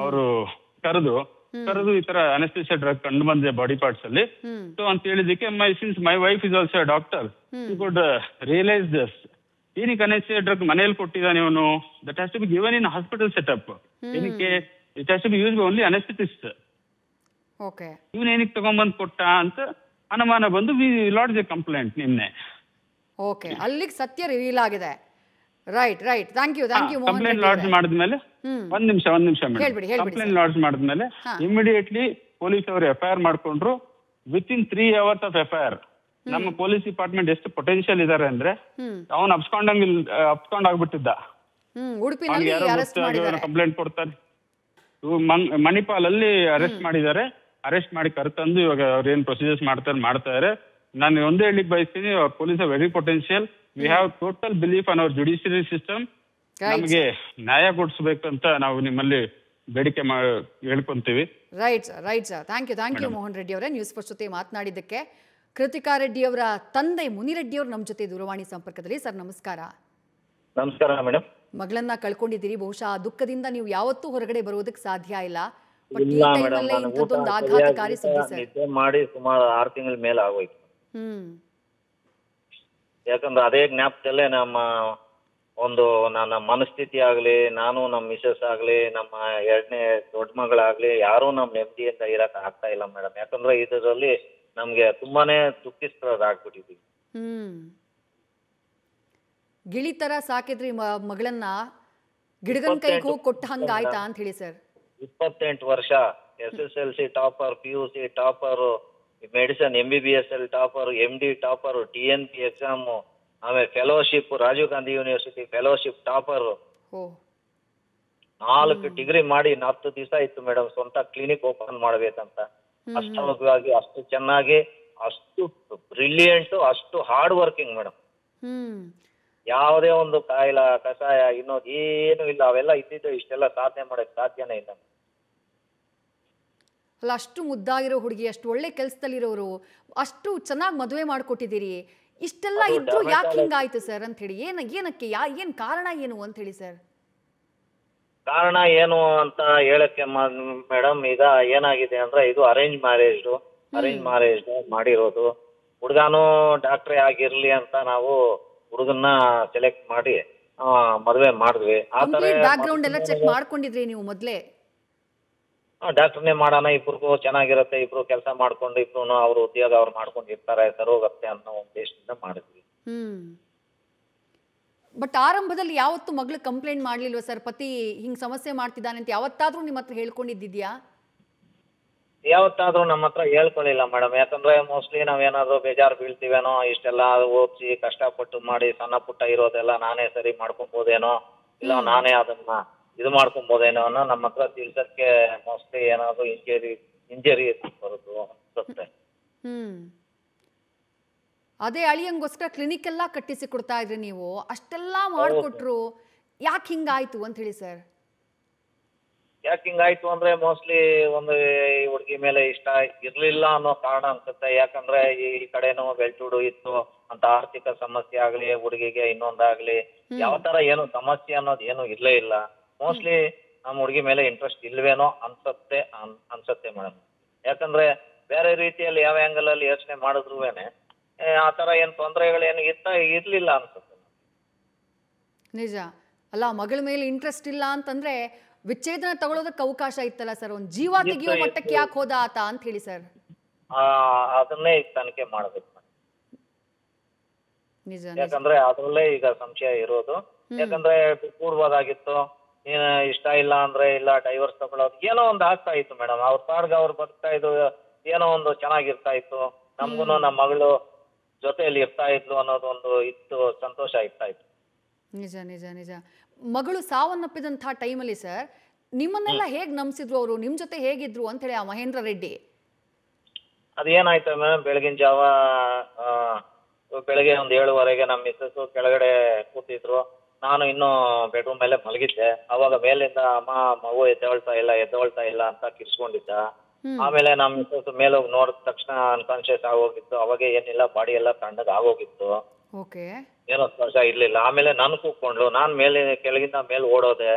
ಅವರು ಕರೆದು ಈ ತರ ಅನೆಸ್ಥೆಸಿಯಾ ಡ್ರಗ್ ಕಂಡು ಬಂದಿದೆ ಬಾಡಿ ಪಾರ್ಟ್ಸ್ ಅಲ್ಲಿ. ಸೊ ಅಂತ ಹೇಳಿದಕ್ಕೆ since my wife is also doctor, you could realise this. ಏನಕ್ಕೆ ಅನೆಸ್ಥೆಸಿಯಾ ಡ್ರಗ್ ಮನೆಯಲ್ಲಿ ಕೊಟ್ಟಿದ್ದಾನೆ ಇವನು? That has to be given in hospital setup. ಏನಕ್ಕೆ it has to be use only anaesthetist. ಇವನ್ ಏನಕ್ಕೆ ತಗೊಂಡ್ಬಂದ್ ಕೊಟ್ಟ ಅಂತ ಅನುಮಾನ ಬಂದು ವಿ ಲಾಡ್ಜ್ ಎ ಕಂಪ್ಲೇಂಟ್ ನಿನ್ನೆ. ಅಲ್ಲಿಗೆ ಸತ್ಯ ರಿವೀಲ್ ಆಗಿದೆ. Right thank you complaint lodge ಮಾಡಿದ್ಮೇಲೆ ಒಂದ್ ನಿಮಿಷ ಕಂಪ್ಲೇಂಟ್ ಲಾಡ್ಜ್ ಮಾಡಿದ್ಮೇಲೆ ಇಮಿಡಿಯೇಟ್ಲಿ ಪೊಲೀಸ್ ಅವರು FIR ಮಾಡ್ಕೊಂಡ್ರು. Within 3 hours of FIR. ನಮ್ಮ ಪೊಲೀಸ್ ಡಿಪಾರ್ಟ್ಮೆಂಟ್ ಎಷ್ಟು ಪೊಟೆನ್ಶಿಯಲ್ ಇದಾರೆ ಅಂದ್ರೆ ಅವನು ಅಪ್ಸ್ಕೊಂಡ್ ಆಗ್ಬಿಟ್ಟಿದ್ದ. ಕಂಪ್ಲೇಂಟ್ ಕೊಡ್ತಾರೆ. ಮಣಿಪಾಲ್ ಅಲ್ಲಿ ಅರೆಸ್ಟ್ ಮಾಡಿದ್ದಾರೆ. ಅರೆಸ್ಟ್ ಮಾಡಿ ಕರೆತಂದು ಇವಾಗ ಅವ್ರ ಏನ್ ಪ್ರೊಸೀಜರ್ಸ್ ಮಾಡ್ತಾರೆ. ನಾನು ಒಂದೇ ಹೇಳಿಕ್ ಬಯಸ್ತೀನಿ, police are very potential. We have total belief on our judiciary system. ನಮಗೆ ನ್ಯಾಯ ಕೊಡಿಸಬೇಕು ಅಂತ ನಾವು ನಿಮ್ಮಲ್ಲಿ ಬೇಡಿಕೆ ಹೇಳ್ಕೊಂತೀವಿ. Right sir. Thank you Mohan Reddy ಅವರೇ ನ್ಯೂಸ್ ಫಸ್ಟ್ ಜೊತೆ ಮಾತನಾಡಿದ್ದಕ್ಕೆ. ಕೃತಿಕಾ ರೆಡ್ಡಿ ಅವರ ತಂದೆ ಮುನಿರೆಡ್ಡಿ ಅವರು ನಮ್ಮ ಜೊತೆ ದೂರವಾಣಿ ಸಂಪರ್ಕದಲ್ಲಿ. ಸರ್ ನಮಸ್ಕಾರ. ನಮಸ್ಕಾರ ಮೇಡಮ್. ಮಗಳನ್ನ ಕಳ್ಕೊಂಡಿದ್ದೀರಿ. ಬಹುಶಃ ಆ ದುಃಖದಿಂದ ನೀವು ಯಾವತ್ತೂ ಹೊರಗಡೆ ಬರೋದಕ್ಕೆ ಸಾಧ್ಯ ಇಲ್ಲ. ಮಾಡಿ ಸುಮಾರು 6 ತಿಂಗಳ ಮೇಲೆ ಆಗೋಯ್ತು. ಯಾಕಂದ್ರೆ ಅದೇ ಜ್ಞಾಪಕದಲ್ಲೇ ನನ್ನ ಮನಸ್ಥಿತಿ ಆಗ್ಲಿ, ನಾನು ನಮ್ಮ ಮಿಸಸ್ ಆಗ್ಲಿ, ನಮ್ಮ ಎರಡನೇ ದೊಡ್ಡ ಮಗಳಾಗ್ಲಿ, ಯಾರೂ ನಮ್ ನೆಮ್ಮದಿಯಿಂದ ಇರಕ್ ಆಗ್ತಾ ಇಲ್ಲ ಮೇಡಮ್. ಯಾಕಂದ್ರೆ ಇದರಲ್ಲಿ ನಮ್ಗೆ ತುಂಬಾನೇ ದುಃಖಿಸ್ತರಾಗ್ಬಿಟ್ಟಿದೀವಿ. ಗಿಳಿ ತರ ಸಾಕಿದ್ರಿ ಮಗಳನ್ನ, ಗಿಡಗನ್ ಕೈಗೆ ಹೋಗಿ ಕೊಟ್ಟ ಹಂಗಾಯ್ತಾ ಅಂತ ಹೇಳಿ ಸರ್. 28 ವರ್ಷ SSLC topper, PUC topper, medicine MBBS ಅಲ್ಲಿ topper, MD topper, TNP exam, ಆಮೇಲೆ fellowship, Rajiv Gandhi university fellowship topper, 4 degree ಮಾಡಿ 10 ದಿವಸ ಇತ್ತು ಮೇಡಮ್ ಸ್ವಂತ ಕ್ಲಿನಿಕ್ ಓಪನ್ ಮಾಡ್ಬೇಕಂತ. ಅಷ್ಟವಾಗಿ, ಅಷ್ಟು ಚೆನ್ನಾಗಿ, ಅಷ್ಟು ಬ್ರಿಲಿಯಂಟ್, ಅಷ್ಟು ಹಾರ್ಡ್ ವರ್ಕಿಂಗ್ ಮೇಡಮ್. ಯಾವುದೇ ಒಂದು ಕಾಯಿಲ ಕಷಾಯ ಇನ್ನೊಂದು ಏನು ಇಲ್ಲ, ಅವೆಲ್ಲ ಇದ್ದಿದ್ದು ಇಷ್ಟೆಲ್ಲ ಸಾಧನೆ ಮಾಡಕ್ ಸಾಧ್ಯನೇ ಇಲ್ಲ. ಅಲ್ಲ, ಅಷ್ಟು ಮುದ್ದಾಗಿರೋ ಹುಡುಗಿ, ಅಷ್ಟು ಒಳ್ಳೆ ಕೆಲಸದಲ್ಲಿರೋರು, ಅಷ್ಟು ಚೆನ್ನಾಗಿ ಮದುವೆ ಮಾಡ್ಕೊಟ್ಟಿದ್ದೀರಿ, ಇಷ್ಟೆಲ್ಲ ಇದ್ರು ಯಾಕೆ ಹಿಂಗಾಯ್ತು ಸರ್ ಅಂತ ಹೇಳಿ? ಏನಕ್ಕೆ ಏನ್ ಕಾರಣ ಏನು ಅಂತ ಹೇಳಿ ಸರ್? ಕಾರಣ ಏನು ಅಂತ ಹೇಳಕ್ಕೆ ಮೇಡಮ್, ಈಗ ಏನಾಗಿದೆ ಅಂದ್ರೆ ಇದು ಅರೇಂಜ್ ಮ್ಯಾರೇಜ್ ಮಾಡಿರೋದು. ಹುಡುಗಾನು ಡಾಕ್ಟ್ರೇ ಆಗಿರ್ಲಿ ಅಂತ ನಾವು ಹುಡುಗನ್ನ ಸೆಲೆಕ್ಟ್ ಮಾಡಿ ಮದುವೆ ಮಾಡಿದ್ವಿ. ಬ್ಯಾಕ್ ಗ್ರೌಂಡ್ ಎಲ್ಲ ಚೆಕ್ ಮಾಡ್ಕೊಂಡಿದ್ರಿ ನೀವು ಮೊದ್ಲೇ? ಡಾಕ್ಟರ್ನೇ ಮಾಡೋಣ, ಇಬ್ರಿಗೂ ಚೆನ್ನಾಗಿರುತ್ತೆ, ಇಬ್ರು ಕೆಲಸ ಮಾಡ್ಕೊಂಡು ಇಬ್ರು ಅವ್ರ ಉದ್ಯೋಗ ಅವ್ರು ಮಾಡ್ಕೊಂಡಿರ್ತಾರೆ, ಸರೋಗತ್ತೆ ಅನ್ನೋ ಉದ್ದೇಶದಿಂದ ಮಾಡಿದ್ವಿ. ಬಟ್ ಆರಂಭದಲ್ಲಿ ಯಾವತ್ತು ಮಗಳು ಕಂಪ್ಲೇಂಟ್ ಮಾಡ್ಲಿಲ್ವಾ ಸರ್, ಪತಿ ಹಿಂಗ್ ಸಮಸ್ಯೆ ಮಾಡ್ತಿದ್ದಾನೆ ಅಂತ? ಯಾವತ್ತಾದ್ರೂ ನಿಮ್ಮ ಹತ್ರ ಹೇಳ್ಕೊಂಡಿದ್ದಿದ್ಯಾ? ಯಾವತ್ತಾದ್ರೂ ನಮ್ಮ ಹತ್ರ ಹೇಳ್ಕೊಳ್ಳಿಲ್ಲ ಮೇಡಮ್. ಯಾಕಂದ್ರೆ ಮೋಸ್ಟ್ಲಿ ನಾವೇನಾದ್ರೂ ಬೇಜಾರು ಬೀಳ್ತೀವೇನೋ, ಇಷ್ಟೆಲ್ಲ ಓದಿಸಿ ಕಷ್ಟಪಟ್ಟು ಮಾಡಿ ಸಣ್ಣ ಪುಟ್ಟ ಇರೋದೆಲ್ಲ ನಾನೇ ಸರಿ ಮಾಡ್ಕೊಬೋದೇನೋ, ಇಲ್ಲ ನಾನೇ ಅದನ್ನ ಇದು ಮಾಡ್ಕೊಬೋದೇನೋ ಅನ್ನೋ ನಮ್ಮ ಹತ್ರ ತಿಳ್ಸಕ್ಕೆ ಮೋಸ್ಟ್ಲಿ ಏನಾದ್ರು ಇಂಜರಿ ಬರುದು ಅನ್ಸುತ್ತೆ. ಅದೇ ಅಳಿಯಂಗೋಸ್ಕರ ಕ್ಲಿನಿಕ್ ಎಲ್ಲ ಕಟ್ಟಿಸಿ ಕೊಡ್ತಾ ಇದ್ರಿ ನೀವು, ಅಷ್ಟೆಲ್ಲಾ ಮಾಡ್ಕೊಟ್ರು, ಯಾಕೆ ಹಿಂಗಾಯ್ತು ಅಂತ ಹೇಳಿ ಸರ್? ಯಾಕೆ ಹಿಂಗಾಯ್ತು ಅಂದ್ರೆ ಮೋಸ್ಟ್ಲಿ ಒಂದು ಈ ಹುಡುಗಿ ಮೇಲೆ ಇಷ್ಟ ಇರ್ಲಿಲ್ಲ ಅನ್ನೋ ಕಾರಣ ಅನ್ಸುತ್ತೆ. ಯಾಕಂದ್ರೆ ಈ ಕಡೆನೂ ಬೆಳ್ಚೂಡು ಇತ್ತು ಅಂತ, ಆರ್ಥಿಕ ಸಮಸ್ಯೆ ಆಗ್ಲಿ, ಹುಡುಗಿಗೆ ಇನ್ನೊಂದಾಗ್ಲಿ ಯಾವ ತರ ಏನು ಸಮಸ್ಯೆ ಅನ್ನೋದು ಏನು ಇರ್ಲೇ ಇಲ್ಲ. ಮೋಸ್ಟ್ಲಿ ನಮ್ಮ ಹುಡುಗಿ ಮೇಲೆ ಇಂಟ್ರೆಸ್ಟ್ ಇಲ್ವೇನೋ ಅನ್ಸತ್ತೆ ಮೇಡಮ್. ಯಾಕಂದ್ರೆ ಬೇರೆ ರೀತಿಯಲ್ಲಿ ಯಾವ ಆಂಗಲ್ ಅಲ್ಲಿ ಯೋಚನೆ ಮಾಡಿದ್ರುವೇನೆ ಆ ತರ ಏನ್ ತೊಂದರೆಗಳೇನು ಇರ್ಲಿಲ್ಲ ಅನ್ಸುತ್ತೆ. ನಿಜ ಅಲ್ಲ, ಮಗಳ ಮೇಲೆ ಇಂಟ್ರೆಸ್ಟ್ ಇಲ್ಲ ಅಂತಂದ್ರೆ ವಿಚ್ಛೇದನ ತಗೊಳ್ಳೋದಕ್ಕೆ ಅವಕಾಶ ಇತ್ತಲ್ಲ ಸರ್, ಒಂದು ಜೀವ ತೆಗಿಯೋ ಮಟ್ಟಕ್ಕೆ ಯಾಕೆ ಹೋದ ಆತ ಅಂತ ಹೇಳಿ ಸರ್? ಅದನ್ನೇ ತನಿಖೆ ಮಾಡ್ಬೇಕು. ನಿಜ, ಯಾಕಂದ್ರೆ ಅದ್ರಲ್ಲೇ ಈಗ ಸಂಶಯ ಇರೋದು. ಯಾಕಂದ್ರೆ ಪೂರ್ವದಾಗಿತ್ತು, ನೀನ್ ಇಷ್ಟ ಇಲ್ಲ ಅಂದ್ರೆ ಇಲ್ಲ ಡೈವರ್ಸ್ ತಗೊಳ್ಳೋದು, ಏನೋ ಒಂದು ಆಗ್ತಾ ಇತ್ತು ಮೇಡಮ್. ಅವ್ರ ಪಾಡ್ಗ ಅವ್ರು ಬದುಕ್ತಾ ಇದ್ದು, ಏನೋ ಒಂದು ಚೆನ್ನಾಗಿರ್ತಾ ಇತ್ತು, ನಮ್ಗು ನಮ್ಮ ಮಗಳು ಜೊತೆಯಲ್ಲಿ ಇರ್ತಾ ಇದ್ಲು ಅನ್ನೋದು ಒಂದು ಇತ್ತು, ಸಂತೋಷ ಇರ್ತಾ ಇತ್ತು. ನಿಜ ನಿಜ ನಿಜ. ಮಗಳು ಸಾವನ್ನಪ್ಪಿದಂತಹ ಟೈಮಲ್ಲಿ ಸರ್ ನಿಮ್ಮನ್ನೆಲ್ಲ ಹೇಗ್ ನಂಬಿಸಿದ್ರು ಅವರು, ನಿಮ್ ಜೊತೆ ಹೇಗಿದ್ರು ಅಂತ ಹೇಳಿ ಆ ಮಹೇಂದ್ರ ರೆಡ್ಡಿ? ಅದೇನಾಯ್ತು ಮೇಡಮ್, ಬೆಳಗಿನ ಜಾವ ಬೆಳಗ್ಗೆ ಒಂದು 7:15 ನಮ್ಮ ಮಿಸ್ಸಸ್ ಕೆಳಗಡೆ ಕೂತಿದ್ರು, ನಾನು ಇನ್ನು ಬೆಡ್ರೂಮ್ ಮೇಲೆ ಮಲಗಿದ್ದೆ. ಅವಾಗ ಮೇಲಿಂದ ಅಮ್ಮ ಮಗು ಎದ್ದೊಳ್ತಾ ಇಲ್ಲ ಅಂತ ಕಿರ್ಸ್ಕೊಂಡಿದ್ದ. ಆಮೇಲೆ ನಮ್ಮ ಮಿಸ್ಸಸ್ ಮೇಲೆ ಹೋಗಿ ನೋಡಿದ ತಕ್ಷಣ ಅನ್ಕಾನ್ಶಿಯಸ್ ಆಗೋಗಿತ್ತು. ಅವಾಗ ಏನಿಲ್ಲ, ಬಾಡಿ ಎಲ್ಲ ತಣ್ಣಗ್ ಆಗೋಗಿತ್ತು, ಏನೋ ಸ್ಪರ್ಶ ಇರ್ಲಿಲ್ಲ. ಆಮೇಲೆ ನನ್ ಕೂತ್ಕೊಂಡ್ಲು, ನಾನ್ ಮೇಲೆ ಕೆಳಗಿಂದ ಮೇಲೆ ಓಡೋದೆ.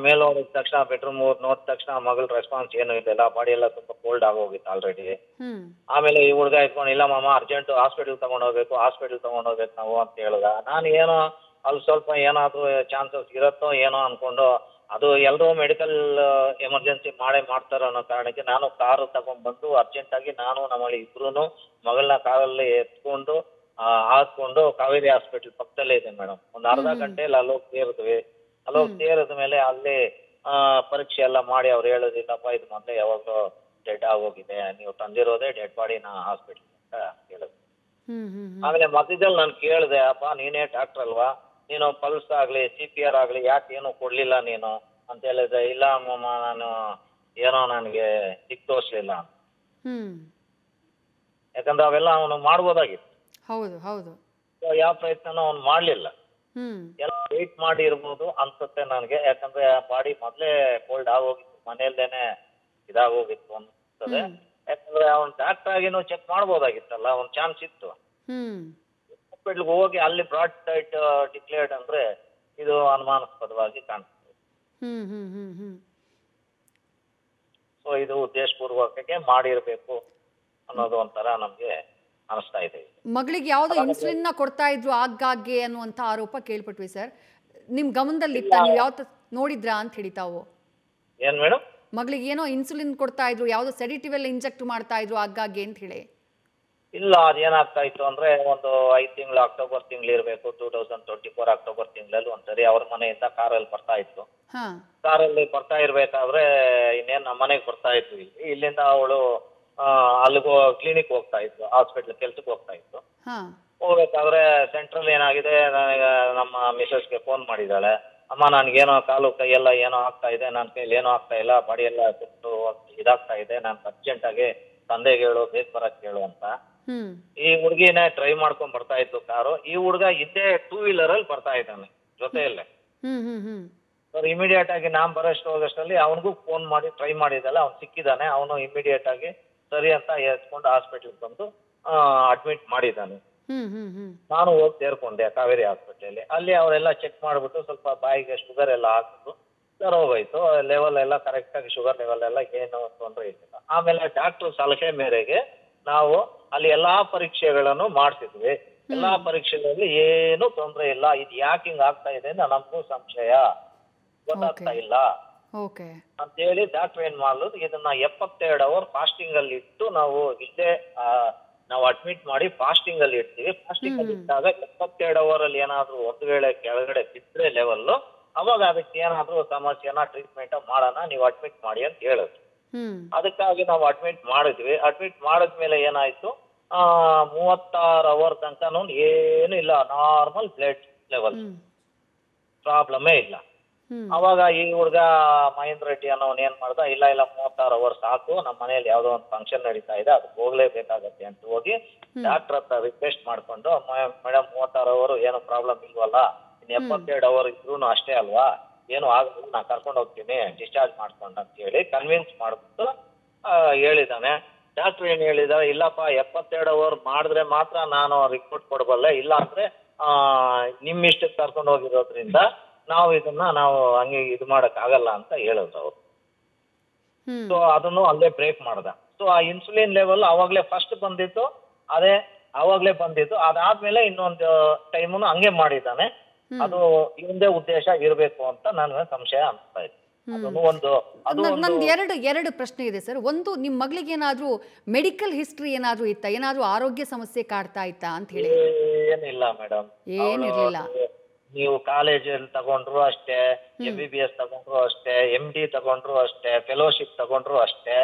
ಮೇಲೆ ಓಡಿದ ತಕ್ಷಣ ಬೆಡ್ರೂಮ್ ನೋಡಿದ ತಕ್ಷಣ ಮಗಳ ರೆಸ್ಪಾನ್ಸ್ ಏನು ಇರ್ಲಿಲ್ಲ, ಬಾಡಿ ಎಲ್ಲ ತುಂಬಾ ಕೋಲ್ಡ್ ಆಗೋಗಿತ್ತು ಆಲ್ರೆಡಿ. ಆಮೇಲೆ ಈ ಹುಡುಗ ಇಟ್ಕೊಂಡು, ಇಲ್ಲ ಮಾಮ ಅರ್ಜೆಂಟ್ ಹಾಸ್ಪಿಟಲ್ ತಗೊಂಡೋಗ್ಬೇಕು ನಾವು ಅಂತ ಹೇಳ್ದ. ನಾನು ಏನೋ ಅಲ್ಲಿ ಸ್ವಲ್ಪ ಏನಾದ್ರು ಚಾನ್ಸಸ್ ಇರತ್ತೋ ಏನೋ ಅನ್ಕೊಂಡು, ಅದು ಎಲ್ಲರೂ ಮೆಡಿಕಲ್ ಎಮರ್ಜೆನ್ಸಿ ಮಾಡ್ತಾರೋ ಅನ್ನೋ ಕಾರಣಕ್ಕೆ ನಾನು ಕಾರು ತಗೊಂಡ್ಬಂದು ಅರ್ಜೆಂಟ್ ಆಗಿ ನಾನು ನಮ್ಮಲ್ಲಿ ಇಬ್ರು ಮಗಳನ್ನ ಕಾರಲ್ಲಿ ಎತ್ಕೊಂಡು ಹಾಕೊಂಡು ಕಾವೇರಿ ಹಾಸ್ಪಿಟಲ್ ಪಕ್ಕದಲ್ಲೇ ಇದೆ ಮೇಡಮ್. ಒಂದು ಅರ್ಧ ಗಂಟೆಯಲ್ಲಿ ಅಲ್ಲೋಗಿ ಸೇರಿದ್ವಿ. ಅಲ್ಲೋಗಿ ಸೇರಿದ ಮೇಲೆ ಅಲ್ಲಿ ಪರೀಕ್ಷೆ ಎಲ್ಲ ಮಾಡಿ ಅವ್ರು ಹೇಳೋದಿಲ್ಲಪ್ಪ, ಇದು ಮೊದಲೇ ಯಾವಾಗಲೂ ಡೆಡ್ ಆಗೋಗಿದೆ, ನೀವು ತಂದಿರೋದೇ ಡೆಡ್ ಬಾಡಿನ ಹಾಸ್ಪಿಟಲ್ ಅಂತ ಹೇಳಿದ್ರು. ಆಮೇಲೆ ಮಧ್ಯದಲ್ಲಿ ನಾನು ಕೇಳಿದೆ, ಅಪ್ಪ ನೀನೇ ಡಾಕ್ಟರ್ ಅಲ್ವಾ, ನೀನು ಪಲ್ಸ್ ಆಗ್ಲಿ CPR ಆಗ್ಲಿ ಯಾಕೆ ಏನು ಕೊಡ್ಲಿಲ್ಲ ನೀನು ಅಂತ ಹೇಳಿದ್ರೆ, ಇಲ್ಲ ಅಮ್ಮಮ್ಮ ನಾನು ಏನೋ ನನಗೆ ದಿಕ್ ತೋರಿಸ್ಲಿಲ್ಲ. ಯಾಕಂದ್ರೆ ಅವೆಲ್ಲ ಅವನು ಮಾಡ್ಬೋದಾಗಿತ್ತು. ಹೌದು ಹೌದು. ಯಾವ ಪ್ರಯತ್ನನೂ ಅವ್ನು ಮಾಡ್ಲಿಲ್ಲ. ಎಲ್ಲ ವೇಟ್ ಮಾಡಿ ಇರ್ಬೋದು ಅನ್ಸುತ್ತೆ ನನಗೆ. ಯಾಕಂದ್ರೆ ಬಾಡಿ ಮೊದ್ಲೇ ಕೋಲ್ಡ್ ಆಗೋಗಿತ್ತು, ಮನೆಯಲ್ಲೇನೆ ಇದಾಗೋಗಿತ್ತು ಅನ್ಸುತ್ತದೆ. ಯಾಕಂದ್ರೆ ಅವ್ನ್ ಡಾಕ್ಟರ್ ಆಗಿನೂ ಚೆಕ್ ಮಾಡ್ಬೋದಾಗಿತ್ತಲ್ಲ, ಒಂದ್ ಚಾನ್ಸ್ ಇತ್ತು. ಹಾಸ್ಪಿಟ್ಲ್ಗೆ ಹೋಗಿ ಅಲ್ಲಿ ಬ್ರಾಡ್ ಡೈಟ್ ಡಿಕ್ಲೇರ್ಡ್ ಅಂದ್ರೆ ಇದು ಅನುಮಾನಾಸ್ಪದವಾಗಿ ಕಾಣ್ತದೆ. ಸೊ ಇದು ಉದ್ದೇಶಪೂರ್ವಕಕ್ಕೆ ಮಾಡಿರ್ಬೇಕು ಅನ್ನೋದು ಒಂಥರ ನಮ್ಗೆ ಅನಿಸ್ತಾ ಇದೆ. ಮಗಳಿಗೆ ಯಾವ್ದೋ ಇನ್ಸುಲಿನ್ ಕೊಡ್ತಾ ಇದ್ರು ಆಗಾಗ್ಗೆ ಅನ್ನುವಂತ ಆರೋಪ ಕೇಳ್ಪಟ್ವಿ ಸರ್. ನಿಮ್ ಗಮನದಲ್ಲಿ ಇತ್ತ, ನೀವು ಯಾವ ನೋಡಿದ್ರಾ ಅಂತ ಹೇಳಿ ತಾವು? ಏನ್ ಮೇಡಮ್? ಮಗಳಿಗೆ ಏನೋ ಇನ್ಸುಲಿನ್ ಕೊಡ್ತಾ ಇದ್ರು, ಯಾವ್ದೋ ಸೆಡಿಟಿವ್ ಎಲ್ಲ ಇಂಜೆಕ್ಟ್ ಮಾಡ್ತಾ ಇದ್ರು ಆಗಾಗ್ಗೆ ಅಂತ ಹೇಳಿ. ಇಲ್ಲ, ಅದೇನಾಗ್ತಾ ಇತ್ತು ಅಂದ್ರೆ ಒಂದು 5 ತಿಂಗಳು ಅಕ್ಟೋಬರ್ ತಿಂಗಳು ಇರಬೇಕು, 2024 ಅಕ್ಟೋಬರ್ ತಿಂಗಳಲ್ಲಿ ಒಂದ್ಸರಿ ಅವ್ರ ಮನೆಯಿಂದ ಕಾರಲ್ಲಿ ಬರ್ತಾ ಇತ್ತು. ಕಾರಲ್ಲಿ ಬರ್ತಾ ಇರ್ಬೇಕಾದ್ರೆ ಇನ್ನೇನ್ ನಮ್ಮ ಮನೆಗೆ ಬರ್ತಾ ಇದ್ವಿ. ಇಲ್ಲಿಂದ ಅವಳು ಅಲ್ಲಿಗೋ ಕ್ಲಿನಿಕ್ ಹೋಗ್ತಾ ಇತ್ತು, ಹಾಸ್ಪಿಟ್ಲ್ ಕೆಲ್ಸಕ್ಕೆ ಹೋಗ್ತಾ ಇತ್ತು. ಹೋಗ್ಬೇಕಾದ್ರೆ ಸೆಂಟ್ರಲ್ ಏನಾಗಿದೆ, ನನಗೆ ನಮ್ಮ ಮಿಸಸ್ಗೆ ಫೋನ್ ಮಾಡಿದ್ದಾಳೆ, ಅಮ್ಮ ನನ್ಗೇನೋ ಕಾಲು ಕೈ ಎಲ್ಲ ಏನೋ ಆಗ್ತಾ ಇದೆ, ನನ್ನ ಕೈಯಲ್ಲಿ ಏನೋ ಆಗ್ತಾ ಇಲ್ಲ, ಬಾಡಿ ಎಲ್ಲ ಸುಟ್ಟು ಇದಾಗ್ತಾ ಇದೆ, ನಾನು ಅರ್ಜೆಂಟ್ ಆಗಿ ತಂದೆಗೆ ಹೇಳು, ಬೇಗ ಬರಕ್ ಹೇಳು ಅಂತ. ಈ ಹುಡುಗಿನೇ ಟ್ರೈ ಮಾಡ್ಕೊಂಡ್ ಬರ್ತಾ ಇತ್ತು ಕಾರು. ಈ ಹುಡುಗ ಹಿಂದೆ 2 ವೀಲರ್ ಅಲ್ಲಿ ಬರ್ತಾ ಇದ್ದಾನೆ ಜೊತೆಯಲ್ಲೇ. ಸರ್ ಇಮಿಡಿಯೇಟ್ ಆಗಿ ನಾನ್ ಬರೋಷ್ಟು ಹೋಗೋಷ್ಟರಲ್ಲಿ ಅವನಿಗೂ ಫೋನ್ ಮಾಡಿ ಟ್ರೈ ಮಾಡಿದಲ್ಲ, ಅವ್ನು ಸಿಕ್ಕಿದ್ದಾನೆ. ಅವನು ಇಮಿಡಿಯೇಟ್ ಆಗಿ ಸರಿ ಅಂತ ಎತ್ಕೊಂಡು ಹಾಸ್ಪಿಟ್ಲಿಗೆ ಬಂದು ಅಡ್ಮಿಟ್ ಮಾಡಿದ್ದಾನೆ. ನಾನು ಹೋಗಿ ಸೇರ್ಕೊಂಡೆ ಕಾವೇರಿ ಹಾಸ್ಪಿಟಲ್. ಅಲ್ಲಿ ಅವರೆಲ್ಲ ಚೆಕ್ ಮಾಡ್ಬಿಟ್ಟು ಸ್ವಲ್ಪ ಬಾಯಿಗೆ ಶುಗರ್ ಎಲ್ಲ ಹಾಕಿದ್ರು. ಸರ್ ಹೋಗೋಯ್ತು, ಲೆವೆಲ್ ಎಲ್ಲ ಕರೆಕ್ಟ್ ಆಗಿ ಶುಗರ್ ಲೆವೆಲ್ ಎಲ್ಲ ಏನು ತೊಂದರೆ ಇರಲಿಲ್ಲ. ಆಮೇಲೆ ಡಾಕ್ಟರ್ ಸಲಹೆ ಮೇರೆಗೆ ನಾವು ಅಲ್ಲಿ ಎಲ್ಲಾ ಪರೀಕ್ಷೆಗಳನ್ನು ಮಾಡಿಸಿದ್ವಿ. ಎಲ್ಲಾ ಪರೀಕ್ಷೆಗಳಲ್ಲಿ ಏನು ತೊಂದರೆ ಇಲ್ಲ. ಇದು ಯಾಕೆ ಹಿಂಗ್ ಆಗ್ತಾ ಇದೆ ಅಂತ ನಮಗೂ ಸಂಶಯ, ಗೊತ್ತಾಗ್ತಾ ಇಲ್ಲ ಅಂತ ಹೇಳಿ ಡಾಕ್ಟರ್ ಏನ್ ಮಾಡಿದ್ರು, ಇದನ್ನ 72 ಅವರ್ ಫಾಸ್ಟಿಂಗ್ ಅಲ್ಲಿ ಇಟ್ಟು ನಾವು ಇಲ್ಲೇ ನಾವು ಅಡ್ಮಿಟ್ ಮಾಡಿ ಫಾಸ್ಟಿಂಗ್ ಅಲ್ಲಿ ಇಡ್ತೀವಿ. ಫಾಸ್ಟಿಂಗ್ ಅಲ್ಲಿ ಇಟ್ಟಾಗ 72 ಅವರ್ ಅಲ್ಲಿ ಏನಾದ್ರು ಒಂದು ವೇಳೆ ಕೆಳಗಡೆ ಬಿದ್ರೆ ಲೆವೆಲ್, ಅವಾಗ ಅದಕ್ಕೆ ಏನಾದ್ರು ಸಮಸ್ಯೆನ ಟ್ರೀಟ್ಮೆಂಟ್ ಮಾಡೋಣ, ನೀವು ಅಡ್ಮಿಟ್ ಮಾಡಿ ಅಂತ ಹೇಳಿದ್ರು. ಅದಕ್ಕಾಗಿ ನಾವು ಅಡ್ಮಿಟ್ ಮಾಡಿದ್ವಿ. ಅಡ್ಮಿಟ್ ಮಾಡಿದ್ಮೇಲೆ ಏನಾಯ್ತು, 36 ಅವರ್ ತನಕ ಏನು ಇಲ್ಲ, ನಾರ್ಮಲ್ ಬ್ಲಡ್ ಲೆವೆಲ್, ಪ್ರಾಬ್ಲಮೇ ಇಲ್ಲ. ಅವಾಗ ಈ ಹುಡುಗ ಮಹೇಂದ್ರ ರೆಡ್ಡಿ ಅನ್ನೋನ್ ಏನ್ ಮಾಡ್ದ, ಇಲ್ಲ 36 ಅವರ್ ಸಾಕು, ನಮ್ಮ ಮನೇಲಿ ಯಾವ್ದೋ ಒಂದು ಫಂಕ್ಷನ್ ನಡೀತಾ ಇದೆ, ಅದಕ್ಕೆ ಹೋಗ್ಲೇಬೇಕಾಗತ್ತೆ ಅಂತ ಹೋಗಿ ಡಾಕ್ಟರ್ ಹತ್ರ ರಿಕ್ವೆಸ್ಟ್ ಮಾಡ್ಕೊಂಡು, ಮೇಡಮ್ 36 ಅವರ್ ಏನು ಪ್ರಾಬ್ಲಮ್ ಇಲ್ವಲ್ಲ, ಇನ್ನು 72 ಅವರ್ ಇದ್ರು ಅಷ್ಟೇ ಅಲ್ವಾ, ಏನು ಆಗಲ್ಲ, ನಾನು ಕರ್ಕೊಂಡು ಹೋಗ್ತೀನಿ, ಡಿಸ್ಚಾರ್ಜ್ ಮಾಡ್ಕೊಂಡು ಅಂತ ಹೇಳಿ ಕನ್ವಿನ್ಸ್ ಮಾಡ್ಬಿಟ್ಟು ಹೇಳಿದಾನೆ. ಡಾಕ್ಟರ್ ಏನ್ ಹೇಳಿದಾರೆ, ಇಲ್ಲಪ್ಪ 72 ಅವರ್ ಮಾಡಿದ್ರೆ ಮಾತ್ರ ನಾನು ರಿಪೋರ್ಟ್ ಕೊಡಬಲ್ಲೆ, ಇಲ್ಲ ಅಂದ್ರೆ ನಿಮ್ ಇಷ್ಟಕ್ಕೆ ಕರ್ಕೊಂಡು ಹೋಗಿರೋದ್ರಿಂದ ನಾವು ಹಂಗೆ ಇದು ಮಾಡಕ್ ಆಗಲ್ಲ ಅಂತ ಹೇಳಿದ್ರು ಅವ್ರು. ಸೊ ಅದನ್ನು ಅಲ್ಲೇ ಬ್ರೇಕ್ ಮಾಡ್ದ. ಸೊ ಆ ಇನ್ಸುಲಿನ್ ಲೆವೆಲ್ ಅವಾಗ್ಲೇ ಫಸ್ಟ್ ಬಂದಿತ್ತು, ಅವಾಗ್ಲೇ ಬಂದಿತ್ತು. ಅದಾದ್ಮೇಲೆ ಇನ್ನೊಂದು ಟೈಮು ಹಂಗೆ ಮಾಡಿದ್ದಾನೆ. ಅದು ಇವಂದೇ ಉದ್ದೇಶ ಇರಬೇಕು ಅಂತ ನನಗೆ ಸಂಶಯ ಅನಿಸ್ತಾ ಇತ್ತು. ನಂದು ಎರಡು ಪ್ರಶ್ನೆ ಇದೆ ಸರ್. ಒಂದು, ನಿಮ್ ಮಗಳಿಗೆ ಏನಾದ್ರೂ ಮೆಡಿಕಲ್ ಹಿಸ್ಟ್ರಿ ಏನಾದ್ರೂ ಇತ್ತಾ, ಏನಾದ್ರೂ ಆರೋಗ್ಯ ಸಮಸ್ಯೆ ಕಾಡ್ತಾ ಇತ್ತಾ ಅಂತ ಹೇಳಿ? ಏನಿಲ್ಲ ಮೇಡಮ್, ಏನಿರ್ಲಿಲ್ಲ. ನೀವು ಕಾಲೇಜಲ್ಲಿ ತಗೊಂಡ್ರು ಅಷ್ಟೇ, MBBS ತಗೊಂಡ್ರು ಅಷ್ಟೇ, MD ತಗೊಂಡ್ರು ಅಷ್ಟೇ, ಫೆಲೋಶಿಪ್ ತಗೊಂಡ್ರು ಅಷ್ಟೇ,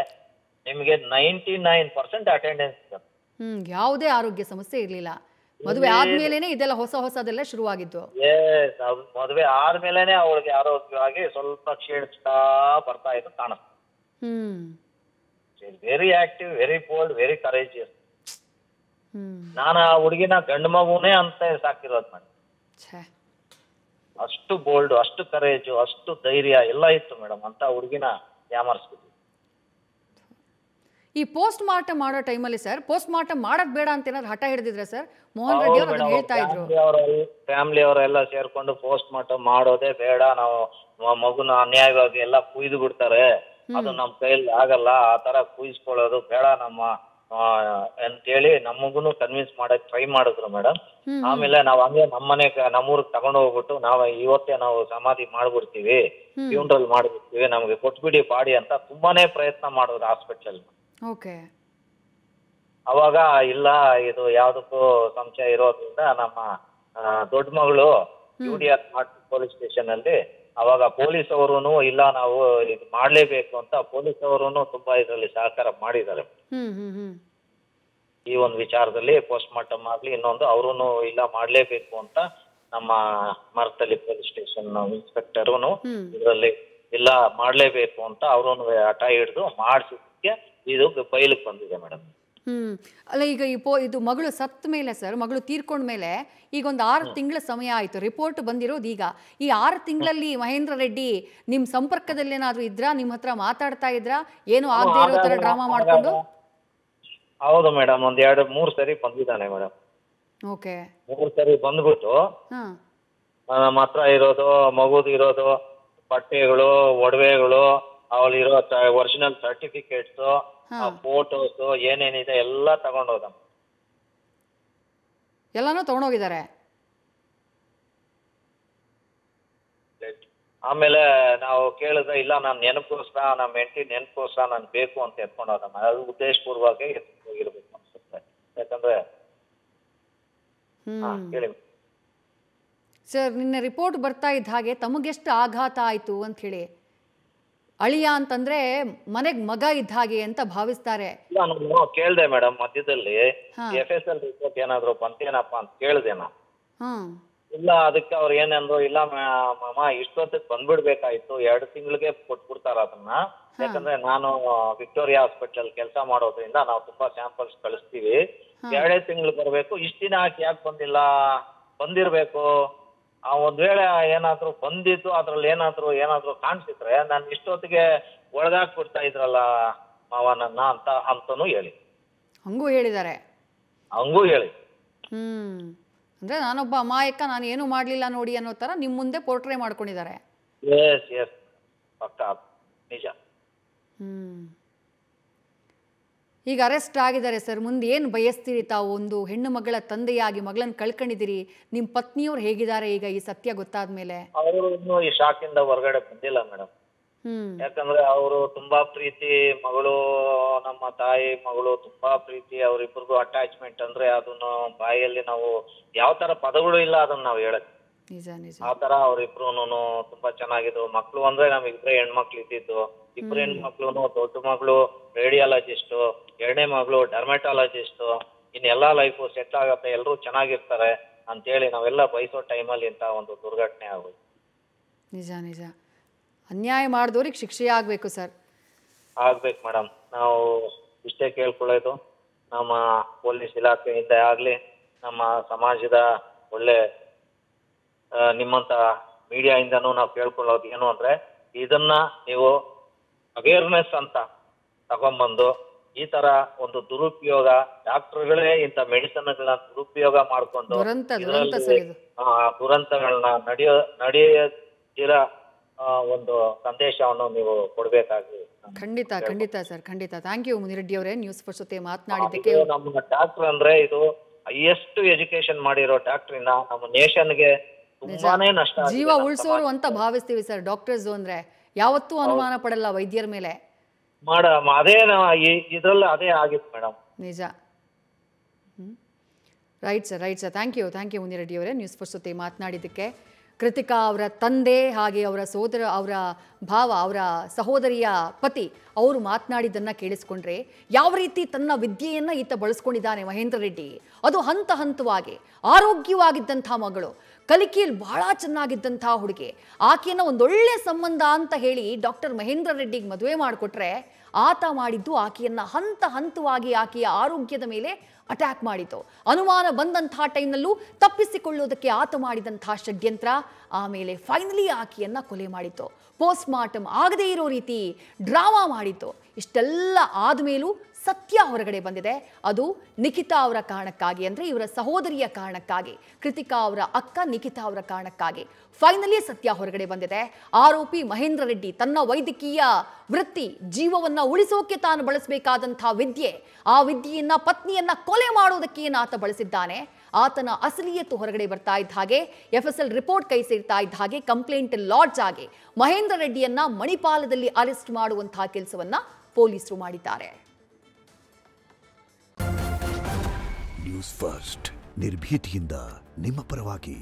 ನಿಮ್ಗೆ 99% ಅಟೆಂಡೆನ್ಸ್. ಯಾವುದೇ ಆರೋಗ್ಯ ಸಮಸ್ಯೆ ಇರ್ಲಿಲ್ಲ. ಮದುವೆ ಆದ್ಮೇಲೆನೆ ಇದೆಲ್ಲ ಹೊಸದೆಲ್ಲ ಶುರುವಾಗಿದ್ದು. ಮದುವೆ ಆದ್ಮೇಲೆನೆ ಅವಳಿಗೆ ಆರೋಗ್ಯವಾಗಿ ಸ್ವಲ್ಪ ಕ್ಷೀಣಿಸ್ತಾ ಬರ್ತಾ ಇದ್ದು ಕಾಣಿಸ್ತು. Very active, very bold, very courageous. ನಾನು ಆ ಹುಡುಗಿನ ಗಂಡು ಮಗುನೇ ಅಂತ ಸಾಕಿರೋದು ಮೇಡಮ್. ಅಷ್ಟು ಬೋಲ್ಡ್, ಅಷ್ಟು ಕರೇಜು, ಅಷ್ಟು ಧೈರ್ಯ ಎಲ್ಲ ಇತ್ತು ಮೇಡಮ್. ಅಂತ ಹುಡುಗಿನ ಯಾಮರ್ಸ್ಬಿಟ್ಟು. ಈ ಪೋಸ್ಟ್ ಮಾರ್ಟಮ್ ಮಾಡೋ ಟೈಮಲ್ಲಿ ಸರ್, ಪೋಸ್ಟ್ ಮಾರ್ಟಮ್ ಮಾಡಕ್ ಬೇಡ ಅಂತ ಏನಾದ್ರು ಹಠ ಹಿಡಿದಿದ್ರೆ ಸರ್? ಮೋಹನ್ ರೆಡ್ಡಿ ಅವರು ಅದನ್ನ ಹೇಳ್ತಾ ಇದ್ರು. ಫ್ಯಾಮಿಲಿ ಅವರೆಲ್ಲ ಸೇರ್ಕೊಂಡು ಪೋಸ್ಟ್ ಮಾರ್ಟಮ್ ಮಾಡೋದೇ ಬೇಡ, ನಾವು ಮಗುನ ಅನ್ಯಾಯವಾಗಿ ಎಲ್ಲ ಕುಯ್ದು ಬಿಡ್ತಾರೆ, ಅದು ನಮ್ ಕೈಯಲ್ಲಿ ಆಗಲ್ಲ, ಆ ತರ ಕುಯ್ಸ್ಕೊಳ್ಳೋದು ಬೇಡ ನಮ್ಮ ಅಂತೇಳಿ ನಮಗುನು ಕನ್ವಿನ್ಸ್ ಮಾಡಕ್ ಟ್ರೈ ಮಾಡಿದ್ರು ಮೇಡಮ್. ಆಮೇಲೆ ನಾವ್ ಹಂಗೆ ನಮ್ಮೂರಿಗೆ ತಗೊಂಡು ಹೋಗ್ಬಿಟ್ಟು ಇವತ್ತೇ ನಾವು ಸಮಾಧಿ ಮಾಡ್ಬಿಡ್ತೀವಿ, ಫ್ಯೂನರಲ್ ಮಾಡ್ಬಿಡ್ತೀವಿ, ನಮ್ಗೆ ಕೊಟ್ಬಿಡಿ ಬಾಡಿ ಅಂತ ತುಂಬಾನೇ ಪ್ರಯತ್ನ ಮಾಡಿದ್ರು ಹಾಸ್ಪಿಟಲ್. ಅವಾಗ ಇಲ್ಲ, ಇದು ಯಾವ್ದಕ್ಕೂ ಸಂಶಯ ಇರೋದ್ರಿಂದ ನಮ್ಮ ದೊಡ್ಡ ಮಗಳು UDR ಪೊಲೀಸ್ ಸ್ಟೇಷನ್ ಅಲ್ಲಿ ಅವಾಗ ಪೊಲೀಸ್ ಅವರುನು ಇಲ್ಲ, ನಾವು ಇದು ಮಾಡ್ಲೇಬೇಕು ಅಂತ ಪೊಲೀಸ್ ಅವರುನು ತುಂಬಾ ಇದರಲ್ಲಿ ಸಹಕಾರ ಮಾಡಿದ್ದಾರೆ. ಈ ಒಂದು ವಿಚಾರದಲ್ಲಿ ಪೋಸ್ಟ್ ಮಾರ್ಟಮ್ ಆಗ್ಲಿ ಇನ್ನೊಂದು ಅವರುನು ಇಲ್ಲ ಮಾಡ್ಲೇಬೇಕು ಅಂತ ನಮ್ಮ ಮರತಳ್ಳಿ ಪೊಲೀಸ್ ಸ್ಟೇಷನ್ ಇನ್ಸ್ಪೆಕ್ಟರ್ನು ಇದರಲ್ಲಿ ಇಲ್ಲ ಮಾಡ್ಲೇಬೇಕು ಅಂತ ಅವರುನು ಹಠ ಹಿಡಿದು ಮಾಡಿಸಿದ್ದಕ್ಕೆ ಇದು ಬಯಲಿಗೆ ಬಂದಿದೆ ಮೇಡಮ್. ಅಲ್ಲ, ಈಗ ಇದು ಮಗಳು ಸತ್ತ ಮೇಲೆ ಸರ್, ಮಗಳು ತೀರ್ಕೊಂಡ ಮೇಲೆ ಈಗ ಒಂದು 6 ತಿಂಗಳ ಸಮಯ ಆಯ್ತು, ರಿಪೋರ್ಟ್ ಬಂದಿರೋದು ಈಗ. ಈ 6 ತಿಂಗಳಲ್ಲಿ ಮಹೇಂದ್ರ ರೆಡ್ಡಿ ನಿಮ್ ಸಂಪರ್ಕದಲ್ಲಿ ಏನಾದ್ರು ಇದ್ರಾ, ನಿಮ್ ಹತ್ರ ಮಾತಾಡ್ತಾ ಇದ್ರಾ, ಏನು ಆಗದೆ ಇರೋ ತರ ಡ್ರಾಮಾ ಮಾಡ್ಕೊಂಡು? ಹೌದು ಮೇಡಮ್, 2-3 ಸರಿ ಬಂದಿದ್ದಾನೆ ಮೇಡಮ್. 3 ಸರಿ ಬಂದ್ಬಿಟ್ಟು ನಮ್ಮ ಹತ್ರ ಇರೋದು, ಮಗುದು ಇರೋದು ಬಟ್ಟೆಗಳು, ಒಡವೆಗಳು, ಅವಳಿರೋ ಒರಿಜಿನಲ್ ಸರ್ಟಿಫಿಕೇಟ್ಸ್, ಫೋಟೋಸ್ ಏನೇನಿದೆ ಎಲ್ಲ ತಗೊಂಡೋದ. ಎಲ್ಲನೂ ತೊಗೊಂಡೋಗಿದ್ದಾರೆ. ಆಮೇಲೆ ನಾವು ಕೇಳಿದ್ರೆ ಇಲ್ಲ ನಾನು ನೆನಪೋಸ್ಕರ ನಮ್ಮ ಹೆಂಡತಿ ನೆನಪೋಸ್ಕರ ನಾನು ಬೇಕು ಅಂತ ಎತ್ಕೊಂಡು ಹೋದ. ಅದು ಉದ್ದೇಶಪೂರ್ವಕ ಹೋಗಿರ್ಬೇಕು ಅನ್ಸುತ್ತೆ. ಯಾಕಂದ್ರೆ ಹೇಳಿ ಸರ್, ನಿನ್ನೆ ರಿಪೋರ್ಟ್ ಬರ್ತಾ ಇದ್ದ ಹಾಗೆ ತಮಗೆಷ್ಟು ಆಘಾತ ಆಯಿತು ಅಂತ ಹೇಳಿ. ಅಳಿಯ ಅಂತಂದ್ರೆ ಮನೆಗೆ ಮಗ ಇದ್ದ ಹಾಗೆ ಅಂತ ಭಾವಿಸ್ತಾರೆ. ನಾನು ಕೇಳ್ದೆ ಮೇಡಮ್, ಮಧ್ಯದಲ್ಲಿ FSL ರಿಪೋರ್ಟ್ ಏನಾದ್ರು ಬಂತೇನಪ್ಪ ಅಂತ ಕೇಳ್ದೆ ನಾನು. ಇಲ್ಲ, ಅದಕ್ಕೆ ಅವ್ರು ಏನಂದ್ರು, ಇಲ್ಲ ಮಾಮ ಇಷ್ಟೊತ್ತಿಗೆ ಬಂದ್ಬಿಡ್ಬೇಕಾಯ್ತು, 2 ತಿಂಗಳಿಗೆ ಕೊಟ್ಬಿಡ್ತಾರ ಅದನ್ನ. ಯಾಕಂದ್ರೆ ನಾನು ವಿಕ್ಟೋರಿಯಾ ಹಾಸ್ಪಿಟಲ್ ಕೆಲಸ ಮಾಡೋದ್ರಿಂದ ನಾವು ತುಂಬಾ ಸ್ಯಾಂಪಲ್ಸ್ ಕಳಿಸ್ತೀವಿ, 2 ತಿಂಗಳು ಬರ್ಬೇಕು, ಇಷ್ಟ ದಿನ ಯಾಕೆ ಬಂದಿಲ್ಲ, ಬಂದಿರ್ಬೇಕು. ಒಂದ್ ವೇಳೆ ಏನಾದ್ರು ಬಂದಿದ್ದು ಅದ್ರಲ್ಲಿ ಏನಾದ್ರು ಕಾಣಿಸಿದ್ರೆ ನಾನು ಇಷ್ಟೊತ್ತಿಗೆ ಒಳಗಾಕ್ಬಿಡ್ತಾ ಇದ್ರಲ್ಲ ಮಾವನನ್ನ ಅಂತಾನು ಹೇಳಿ. ಹಂಗೂ ಹೇಳಿದ್ದಾರೆ. ಹಂಗೂ ಹೇಳಿ. ಅಂದ್ರೆ ನಾನೊಬ್ಬ ಅಮಾಯಕ, ನಾನು ಏನು ಮಾಡ್ಲಿಲ್ಲ ನೋಡಿ ಅನ್ನೋ ತರ ನಿಮ್ ಮುಂದೆ ಪೋರ್ಟ್ರೇ ಮಾಡ್ಕೊಂಡಿದ್ದಾರೆ. ಎಸ್ ಪಕ್ಕ ನಿಜ. ಈಗ ಅರೆಸ್ಟ್ ಆಗಿದ್ದಾರೆ ಸರ್. ಮುಂದೆ ಏನು ಬಯಸ್ತೀರಿ ತಾವು? ಒಂದು ಹೆಣ್ಣು ಮಗಳ ತಂದೆಯಾಗಿ ಮಗಳನ್ನ ಕಳ್ಕೊಂಡಿದ್ದೀರಿ. ನಿಮ್ಮ ಪತ್ನಿಯವ್ರು ಹೇಗಿದ್ದಾರೆ ಈಗ ಈ ಸತ್ಯ ಗೊತ್ತಾದ್ಮೇಲೆ? ಅವರು ಇನ್ನೂ ಈ ಶಾಕಿಂದ ಹೊರಗಡೆ ಬಂದಿಲ್ಲ ಮೇಡಮ್. ಯಾಕಂದ್ರೆ ಅವರು ತುಂಬಾ ಪ್ರೀತಿ, ಮಗಳು ನಮ್ಮ ತಾಯಿ ಮಗಳು ತುಂಬಾ ಪ್ರೀತಿ, ಅವರಿಬ್ಬರಿಗೂ ಅಟ್ಯಾಚ್ಮೆಂಟ್. ಅಂದ್ರೆ ಅದನ್ನು ಬಾಯಲ್ಲಿ ನಾವು ಯಾವ ತರ ಪದಗಳು ಇಲ್ಲ ಅದನ್ನ ನಾವು ಹೇಳಕ್. ಆ ತರ ಅವ್ರಿಬ್ರುನು ತುಂಬಾ ಚೆನ್ನಾಗಿದ್ರು. ಮಕ್ಳು ಅಂದ್ರೆ ನಮ್ಗಿಬ್ರೆ ಹೆಣ್ಮಕ್ಳು ಇದ್ದಿದ್ದು. 2 ಹೆಣ್ಮಕ್ಳು, ದೊಡ್ಡ ಮಗಳು ರೇಡಿಯಾಲಜಿಸ್ಟ್, 2ನೇ ಮಗಳು ಡರ್ಮೆಟಾಲಜಿಸ್ಟ್. ಇನ್ನೆಲ್ಲಾ ಲೈಫು ಸೆಟ್ ಆಗತ್ತೆ, ಎಲ್ರು ಚೆನ್ನಾಗಿರ್ತಾರೆ ಅಂತೇಳಿ ನಾವೆಲ್ಲ ಬಯಸೋ ಟೈಮಲ್ಲಿ ಇಂತ ಒಂದು ದುರ್ಘಟನೆ ಆಗೋದು. ನಿಜ ನಿಜ. ಅನ್ಯಾಯ ಮಾಡಿದವ್ರಿಗೆ ಶಿಕ್ಷೆ ಆಗ್ಬೇಕು ಸರ್. ಆಗ್ಬೇಕು ಮೇಡಮ್. ನಾವು ಇಷ್ಟೇ ಕೇಳ್ಕೊಳ್ಳೋದು, ನಮ್ಮ ಪೊಲೀಸ್ ಇಲಾಖೆಯಿಂದ ಆಗ್ಲಿ, ನಮ್ಮ ಸಮಾಜದ ಒಳ್ಳೆ ನಿಮ್ಮಂತ ಮೀಡಿಯಾ ಇಂದನೂ ನಾವು ಕೇಳ್ಕೊಳ್ಳೋದು ಏನು ಅಂದ್ರೆ, ಇದನ್ನ ನೀವು ಅವೇರ್ನೆಸ್ ಅಂತ ತಗೊಂಡ್ಬಂದು ಈ ತರ ಒಂದು ದುರುಪಯೋಗ, ಡಾಕ್ಟರ್ಗಳೇ ಇಂಥ ಮೆಡಿಸಿನ್ಗಳನ್ನ ದುರುಪಯೋಗ ಮಾಡ್ಕೊಂಡು ದುರಂತಗಳನ್ನ ನಡೆಯದಿರ ಒಂದು ಸಂದೇಶವನ್ನು ನೀವು ಕೊಡ್ಬೇಕಾಗಿ. ಖಂಡಿತ ಖಂಡಿತ ಸರ್, ಖಂಡಿತ. ಥ್ಯಾಂಕ್ ಯು ಮುನಿರೆಡ್ಡಿ ಅವರೇ, ನ್ಯೂಸ್ ಫಸ್ಟ್ ಜೊತೆ ಮಾತನಾಡಿದ್ದಕ್ಕೆ. ನಮ್ಮ ಡಾಕ್ಟರ್ ಅಂದ್ರೆ ಇದು ಹೈಯೆಸ್ಟ್ ಎಜುಕೇಶನ್ ಮಾಡಿರೋ ಡಾಕ್ಟರ್ನ ನಮ್ಮ ನೇಷನ್ಗೆ ತುಂಬಾನೇ ನಷ್ಟ. ಜೀವ ಉಳಿಸೋರು ಅಂತ ಭಾವಿಸ್ತೀವಿ ಸರ್ ಡಾಕ್ಟರ್ಸ್ ಅಂದ್ರೆ. ಯಾವತ್ತೂ ಅನುಮಾನ ಪಡಲ್ಲ ವೈದ್ಯರ ಮೇಲೆ. ಅದೇ ಇದ್ರಲ್ಲಿ ಅದೇ ಆಗಿತ್ತು ಮೇಡಮ್. ನಿಜ. Right sir, right sir. Thank you Munireddy ಅವರೇ, ನ್ಯೂಸ್ ಫಸ್ಟ್ ಜೊತೆ ಮಾತನಾಡಿದ್ದಕ್ಕೆ. ಕೃತಿಕಾ ಅವರ ತಂದೆ ಹಾಗೆ ಅವರ ಸೋದರ, ಅವರ ಭಾವ, ಅವರ ಸಹೋದರಿಯ ಪತಿ ಅವರು ಮಾತನಾಡಿದ್ದನ್ನು ಕೇಳಿಸ್ಕೊಂಡ್ರೆ ಯಾವ ರೀತಿ ತನ್ನ ವಿದ್ಯೆಯನ್ನು ಈತ ಬಳಸ್ಕೊಂಡಿದ್ದಾನೆ ಮಹೇಂದ್ರ ರೆಡ್ಡಿ. ಅದು ಹಂತ ಹಂತವಾಗಿ ಆರೋಗ್ಯವಾಗಿದ್ದಂಥ ಮಗಳು, ಕಲಿಕೆಯಲ್ಲಿ ಬಹಳ ಚೆನ್ನಾಗಿದ್ದಂಥ ಹುಡುಗಿ, ಆಕೆಯನ್ನು ಒಂದೊಳ್ಳೆ ಸಂಬಂಧ ಅಂತ ಹೇಳಿ ಡಾಕ್ಟರ್ ಮಹೇಂದ್ರ ರೆಡ್ಡಿಗೆ ಮದುವೆ ಮಾಡಿಕೊಟ್ರೆ ಆತ ಮಾಡಿದ್ದು ಆಕೆಯನ್ನು ಹಂತ ಹಂತವಾಗಿ ಆಕೆಯ ಆರೋಗ್ಯದ ಮೇಲೆ ಅಟ್ಯಾಕ್ ಮಾಡಿತು. ಅನುಮಾನ ಬಂದಂಥ ಟೈಮ್ನಲ್ಲೂ ತಪ್ಪಿಸಿಕೊಳ್ಳೋದಕ್ಕೆ ಆತ ಮಾಡಿದಂಥ ಷಡ್ಯಂತ್ರ ಆಮೇಲೆ ಫೈನಲಿ ಆಕೆಯನ್ನು ಕೊಲೆ ಮಾಡಿತು. ಪೋಸ್ಟ್ ಮಾರ್ಟಮ್ ಆಗದೇ ಇರೋ ರೀತಿ ಡ್ರಾಮಾ ಮಾಡಿತು. ಇಷ್ಟೆಲ್ಲ ಆದಮೇಲೂ ಸತ್ಯ ಹೊರಗಡೆ ಬಂದಿದೆ. ಅದು ನಿಖಿತಾ ಅವರ ಕಾರಣಕ್ಕಾಗಿ, ಅಂದರೆ ಇವರ ಸಹೋದರಿಯ ಕಾರಣಕ್ಕಾಗಿ, ಕೃತಿಕಾ ಅವರ ಅಕ್ಕ ನಿಖಿತಾ ಅವರ ಕಾರಣಕ್ಕಾಗಿ ಫೈನಲಿ ಸತ್ಯ ಹೊರಗಡೆ ಬಂದಿದೆ. ಆರೋಪಿ ಮಹೇಂದ್ರ ರೆಡ್ಡಿ ತನ್ನ ವೈದ್ಯಕೀಯ ವೃತ್ತಿ, ಜೀವವನ್ನು ಉಳಿಸೋಕೆ ತಾನು ಬಳಸಬೇಕಾದಂಥ ವಿದ್ಯೆ, ಆ ವಿದ್ಯೆಯನ್ನ ಪತ್ನಿಯನ್ನ ಕೊಲೆ ಮಾಡೋದಕ್ಕೆ ಆತ ಬಳಸಿದ್ದಾನೆ. ಆತನ ಅಸಲಿಯತ್ತು ಹೊರಗಡೆ ಬರ್ತಾ ಇದ್ದ ಹಾಗೆ, FSL ರಿಪೋರ್ಟ್ ಕೈ ಸೇರ್ತಾ ಇದ್ದ ಹಾಗೆ, ಕಂಪ್ಲೇಂಟ್ ಲಾಡ್ಜ್ ಆಗಿ ಮಹೇಂದ್ರ ರೆಡ್ಡಿಯನ್ನ ಮಣಿಪಾಲದಲ್ಲಿ ಅರೆಸ್ಟ್ ಮಾಡುವಂತಹ ಕೆಲಸವನ್ನ ಪೊಲೀಸರು ಮಾಡಿದ್ದಾರೆ. ನ್ಯೂಸ್ ಫಸ್ಟ್, ನಿರ್ಭೀತಿಯಿಂದ ನಿಮ್ಮ ಪರವಾಗಿ.